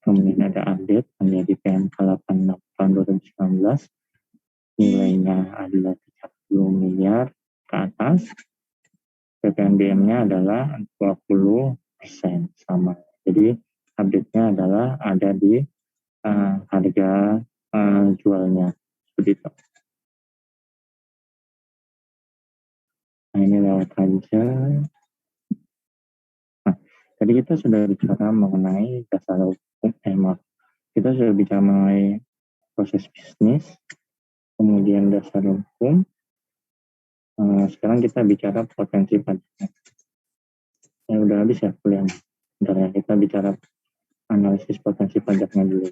kemudian ada update menjadi PMK 86 tahun 2019, nilainya adalah 30 miliar ke atas, PPNBM-nya adalah 20% sama. Jadi update-nya adalah ada di harga jualnya. Seperti itu. Nah, ini lewat aja. Nah, tadi kita sudah bicara mengenai dasar hukum, kita sudah bicara mengenai proses bisnis, kemudian dasar hukum. Sekarang kita bicara potensi pajaknya. Udah habis ya kuliahnya. Bentar ya, kita bicara analisis potensi pajaknya dulu.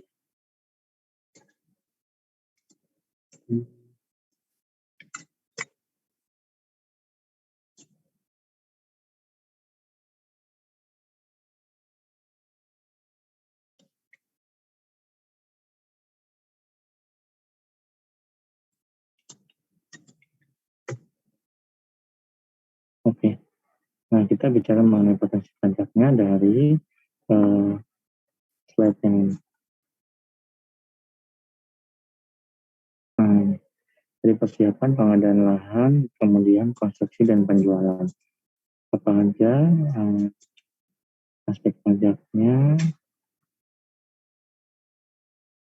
Oke. Nah, kita bicara mengenai potensi pajaknya dari slide yang ini. Nah, dari persiapan pengadaan lahan, kemudian konstruksi dan penjualan. Apa aja aspek pajaknya?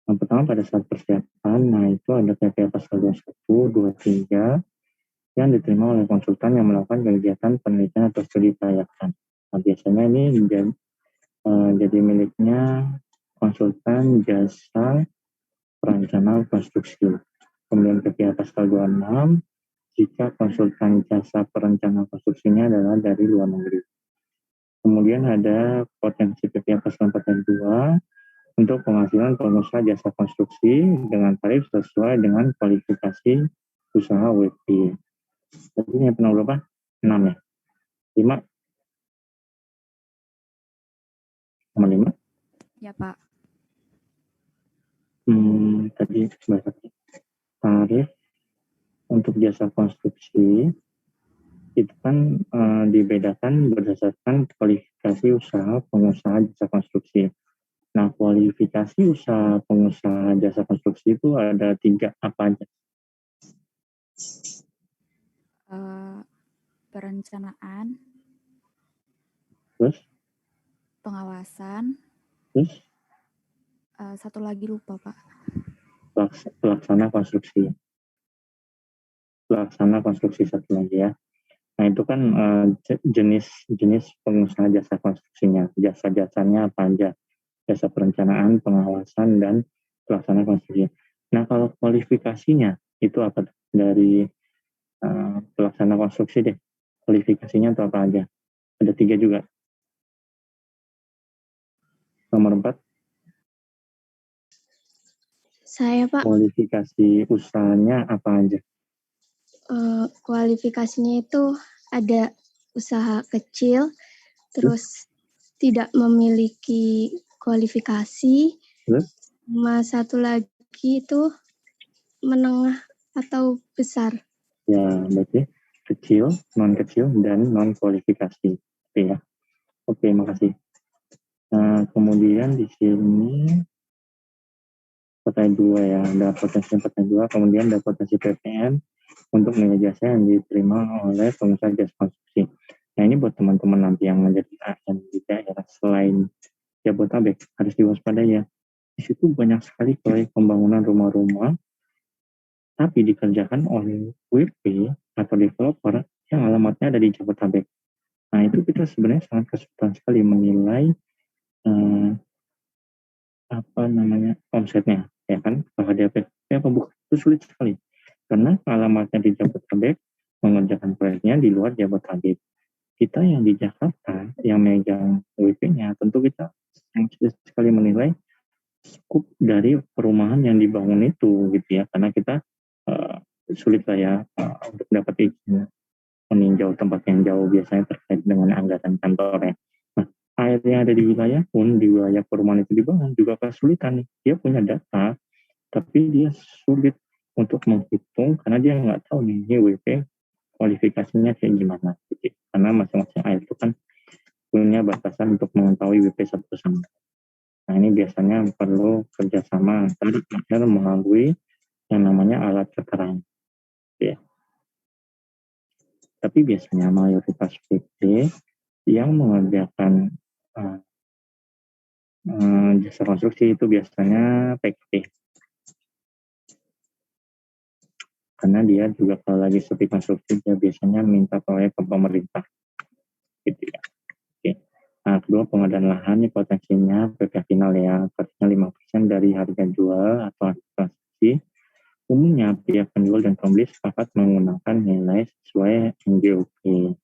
Yang pertama pada saat persiapan, nah itu ada PPh pasal 21, 23 yang diterima oleh konsultan yang melakukan kegiatan penelitian atau studi kelayakan. Nah, biasanya ini jadi miliknya konsultan jasa perencana konstruksi. Kemudian PPh pasal 26 jika konsultan jasa perencana konstruksinya adalah dari luar negeri. Kemudian ada potensi PPh pasal 42 untuk penghasilan pengusaha jasa konstruksi dengan tarif sesuai dengan kualifikasi usaha WP. Tadi yang pernah berapa? 6 ya? 5? Sama 5? Ya, Pak. Tadi bahasa tarif untuk jasa konstruksi itu kan dibedakan berdasarkan kualifikasi usaha pengusaha jasa konstruksi. Nah, kualifikasi usaha pengusaha jasa konstruksi itu ada 3, apa aja? Perencanaan, Terus? pengawasan, Terus? satu lagi lupa, Pak. Pelaksana konstruksi. Pelaksana konstruksi satu lagi ya. Nah, itu kan jenis pengusaha jasa konstruksinya. Jasa-jasanya apa aja? Jasa perencanaan, pengawasan, dan pelaksana konstruksi. Nah, kalau kualifikasinya itu apa? Dari pelaksana konstruksi deh. Kualifikasinya itu apa aja? Ada 3 juga. Nomor 4. Saya, Pak. Kualifikasi usahanya apa aja? Kualifikasinya itu ada usaha kecil, terus tidak memiliki kualifikasi, sama satu lagi itu menengah atau besar. Ya, berarti kecil, non kecil, dan non kualifikasi. Oke ya. Oke, makasih. Nah, kemudian di sini pertanyaan 2 ya, ada potensi pertanyaan 2, kemudian ada potensi PPN untuk nilai jasa yang diterima oleh pengusaha jasa konstruksi. Nah, ini buat teman-teman nanti yang menjadi ASN di daerah selain Jabodetabek harus diwaspadai ya. Di situ banyak sekali proyek pembangunan rumah-rumah tapi dikerjakan oleh WP atau developer yang alamatnya ada di Jabodetabek. Nah, itu kita sebenarnya sangat kesulitan sekali menilai omsetnya, ya kan? Apakah dia PPP apa bukan? Itu sulit sekali. Karena alamatnya di Jabodetabek, mengerjakan proyeknya di luar Jabodetabek. Kita yang di Jakarta, yang megang WP-nya, tentu kita sulit sekali menilai skup dari perumahan yang dibangun itu, gitu ya. Karena kita sulit lah ya untuk dapat izin meninjau tempat yang jauh biasanya terkait dengan anggaran kantornya. Nah, air yang ada di wilayah pun, di wilayah perumahan itu dibangun juga kesulitan nih. Dia punya data, tapi dia sulit untuk menghitung karena dia nggak tahu nih ini WP kualifikasinya kayak gimana. Gitu. Karena masing-masing air itu kan punya batasan untuk mengetahui WP satu sama. Nah, ini biasanya perlu kerjasama antara partner melalui yang namanya alat keterangan. Ya. Tapi biasanya mayoritas PT yang mengerjakan jasa konstruksi itu biasanya PKP. Karena dia juga kalau lagi sepi konstruksi, dia biasanya minta proyek ke pemerintah. Gitu ya. Oke. Nah, kedua pengadaan lahan ini potensinya PPh final ya, artinya 5% dari harga jual atau harga konstruksi. Umumnya pihak penjual dan pembeli sepakat menggunakan nilai sesuai NJOP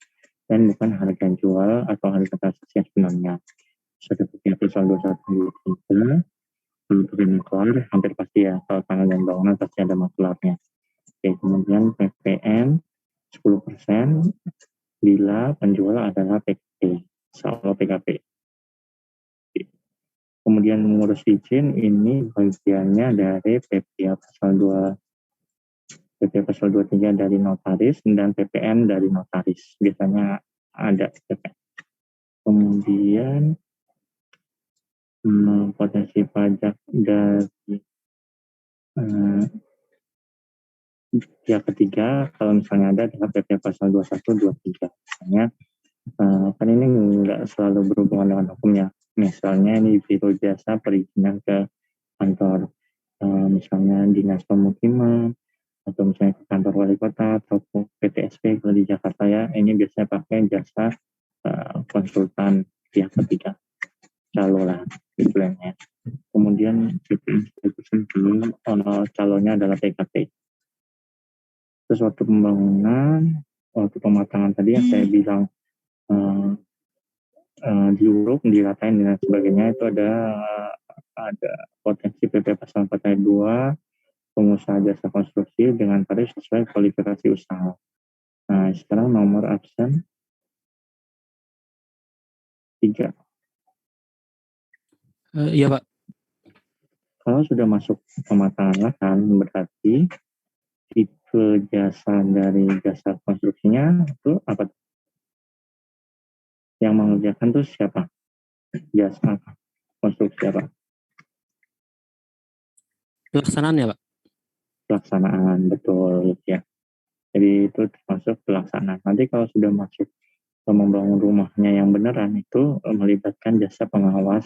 dan bukan harga jual atau harga transaksi yang sebenarnya. Seperti pasal 21 kalau terima keluar hampir pasti ya, kalau tanah dan bangunan pasti ada maklumnya. Oke, kemudian PPN 10% bila penjual adalah PKP, soal PKP. Kemudian mengurus izin ini bagiannya dari PPA pasal 23 dari notaris dan PPN dari notaris. Biasanya ada PPN. Kemudian potensi pajak dari pihak ketiga kalau misalnya ada adalah PP pasal 21-23. Misalnya kan ini nggak selalu berhubungan dengan hukumnya. Misalnya ini biro jasa perizinan ke kantor misalnya dinas pemukiman atau misalnya ke kantor wali kota atau PTSP kalau di Jakarta ya, ini biasanya pakai jasa konsultan pihak ketiga calo lah istilahnya. Kemudian calonnya adalah TKP. Terus waktu pembangunan, waktu pematangan tadi yang saya bilang diuruk, diratain dan sebagainya, itu ada potensi PP pasal 4 ayat 2 pengusaha jasa konstruksi dengan tarif sesuai kualifikasi usaha. Nah, sekarang nomor absen 3. Iya Pak. Kalau sudah masuk pematangan lahan, berarti tipe jasa dari jasa konstruksinya itu apa? Yang mengerjakan itu siapa? Jasa konstruksi apa? Pelaksanaan ya Pak? Pelaksanaan, betul ya. Jadi itu termasuk pelaksanaan. Nanti kalau sudah masuk ke membangun rumahnya yang beneran itu melibatkan jasa pengawas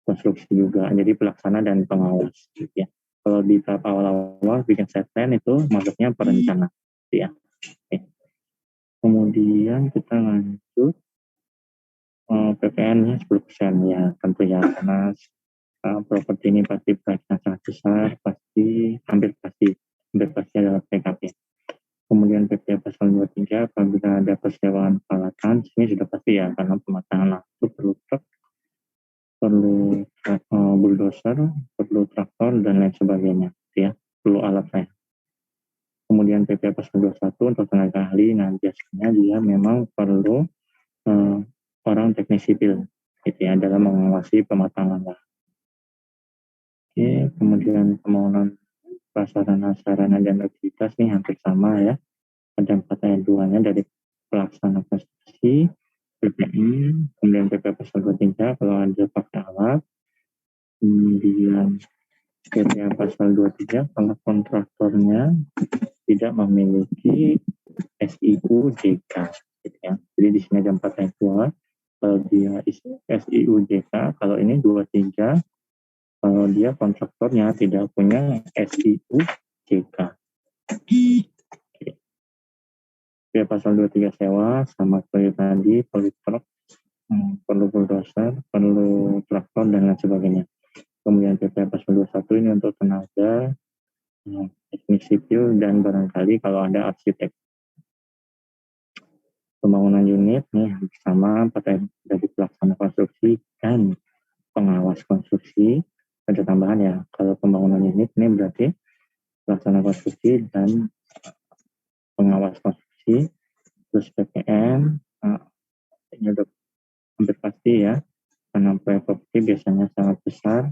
konstruksi juga. Jadi pelaksana dan pengawas gitu ya. Kalau di tahap awal-awal bikin set plan itu masuknya perencana gitu ya. Oke. Kemudian kita lanjut PPN-nya 10% ya tentu ya, karena properti ini pasti proyeknya sangat besar, hampir pasti adalah PKP. Kemudian PP pasal 23 apabila ada persewaan peralatan, ini sudah pasti ya, karena pematangan langsung perlu truk, perlu bulldozer, perlu traktor dan lain sebagainya, ya, perlu alat lain. Kemudian PP pasal 21 untuk tenaga ahli, nah biasanya dia memang perlu orang teknik sipil, gitu ya, dalam mengawasi pematangan lahan. Oke, kemudian pembangunan prasarana, sarana dan aktivitas ini hampir sama ya. Ada 4 ayat 2-nya dari pelaksana konstruksi, PPN, kemudian PP pasal 23 kalau ada pakai alat, kemudian PPA pasal 23 kalau kontraktornya tidak memiliki SIUJK, gitu ya. Jadi di sini ada 4 ayat 2, kalau dia SIUJK, kalau ini 23, kalau dia kontraktornya tidak punya SIUJK. Ya, pasal 23 sewa sama seperti tadi, perlu truk, perlu bulldozer, perlu traktor dan lain sebagainya. Kemudian PP pasal 21 ini untuk tenaga, teknik sipil dan barangkali kalau ada arsitek. Pembangunan unit nih sama dari pelaksana konstruksi dan pengawas konstruksi. Ada tambahan ya, kalau pembangunan unit ini berarti pelaksana konstruksi dan pengawas konstruksi, terus PPN, ini udah hampir pasti ya, karena proyek properti biasanya sangat besar.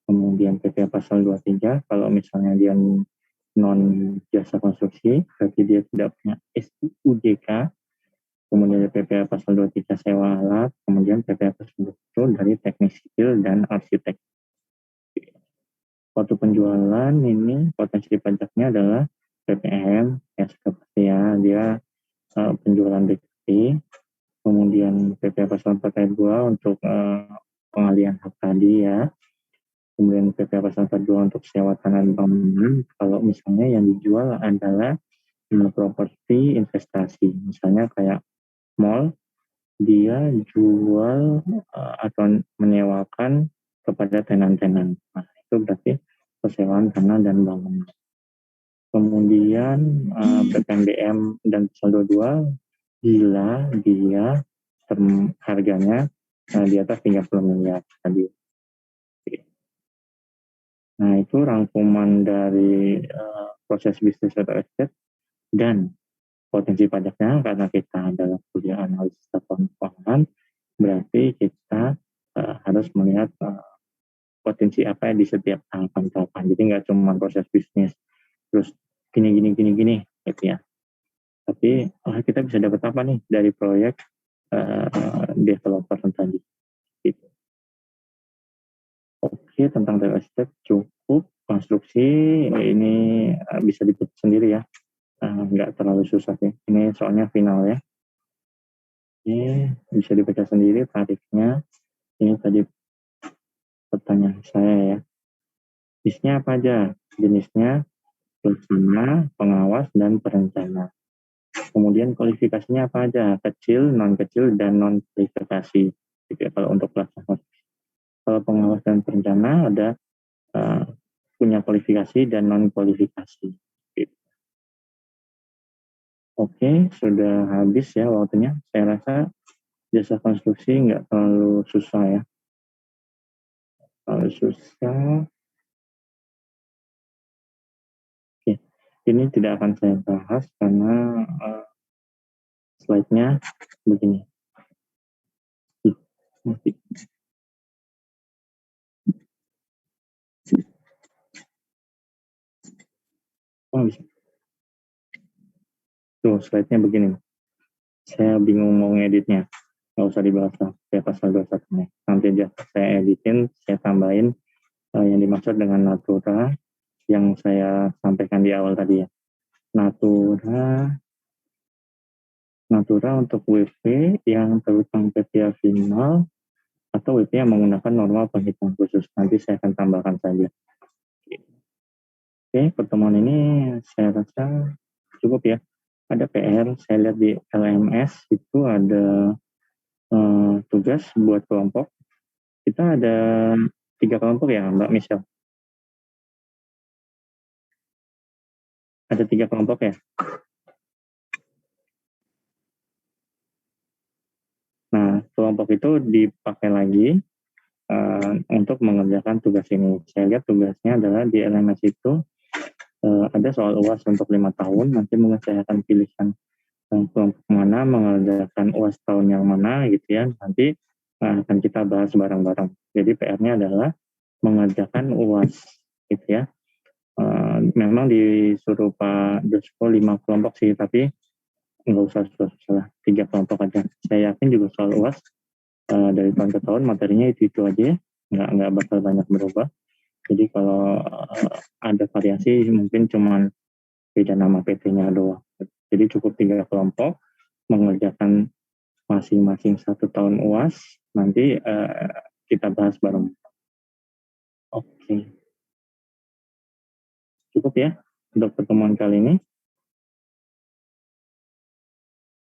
Kemudian PPA pasal 23, kalau misalnya dia non jasa konstruksi, berarti dia tidak punya SIUJK. Kemudian PPA pasal 23 sewa alat, kemudian PPA pasal 20 dari teknik sipil dan arsitek. Waktu penjualan ini potensi pajaknya adalah PPN, ya sudah pasti ya, dia penjualan BKP, kemudian PPA pasal 4 ayat 2 untuk pengalihan hak tadi ya, kemudian PPA pasal 42 untuk sewa tanah dan bangunan, kalau misalnya yang dijual adalah properti investasi, misalnya kayak mall, dia jual atau menyewakan kepada tenan-tenan. Nah, itu berarti persewaan tanah dan bangunan. Kemudian PPNBM dan pasal 22 bila dia harganya di atas 30 miliar tadi. Nah, itu rangkuman dari proses bisnis real estate dan potensi pajaknya, karena kita adalah kuliah analisis laporan keuangan, berarti kita harus melihat potensi apa di setiap tahapan-tahapan. Jadi nggak cuma proses bisnis, terus gini, gitu ya. Tapi kita bisa dapat apa nih dari proyek developer tadi. Gitu. Oke, tentang real estate cukup. Konstruksi ini bisa dibuat sendiri ya. Nggak terlalu susah sih. Ini soalnya final ya. Ini bisa dibaca sendiri tarifnya. Ini tadi pertanyaan saya ya. Jenisnya apa aja? Jenisnya pelaksana, pengawas, dan perencana. Kemudian kualifikasinya apa aja? Kecil, non-kecil, dan non-kualifikasi. Gitu ya, kalau untuk pelaksana. Kalau pengawas dan perencana ada punya kualifikasi dan non-kualifikasi. Gitu. Oke, sudah habis ya waktunya. Saya rasa jasa konstruksi nggak terlalu susah ya. Terlalu susah. Oke, ini tidak akan saya bahas karena slide-nya begini. Oh, bisa. Tuh, slide-nya begini. Saya bingung mau ngeditnya. Nggak usah dibahas lah. Saya pasal 21-nya. Nanti aja saya editin, saya tambahin yang dimaksud dengan natura yang saya sampaikan di awal tadi ya. Natura untuk WP yang terutang PPA final atau WP yang menggunakan norma penghitungan khusus. Nanti saya akan tambahkan saja. Oke, pertemuan ini saya rasa cukup ya. Ada PR, saya lihat di LMS itu ada tugas buat kelompok. Kita ada 3 kelompok ya, Mbak Michelle? Ada 3 kelompok ya? Nah, kelompok itu dipakai lagi untuk mengerjakan tugas ini. Saya lihat tugasnya adalah di LMS itu ada soal UAS untuk 5 tahun. Nanti mungkin saya akan pilihkan kelompok mana mengerjakan UAS tahun yang mana gitu ya. Nanti akan kita bahas bareng-bareng. Jadi PR-nya adalah mengerjakan UAS gitu ya. Memang disuruh Pak Josko 5 kelompok sih, tapi nggak usah susah-susah, 3 kelompok aja. Saya yakin juga soal UAS dari tahun ke tahun materinya itu aja ya, nggak bakal banyak berubah. Jadi kalau ada variasi mungkin cuman beda nama PT-nya doang. Jadi cukup 3 kelompok mengerjakan masing-masing 1 tahun UAS. Nanti kita bahas bareng. Oke. Cukup ya untuk pertemuan kali ini.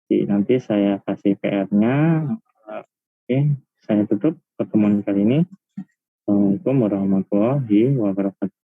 Jadi, nanti saya kasih PR-nya. Oke, saya tutup pertemuan kali ini. Assalamualaikum warahmatullahi wabarakatuh.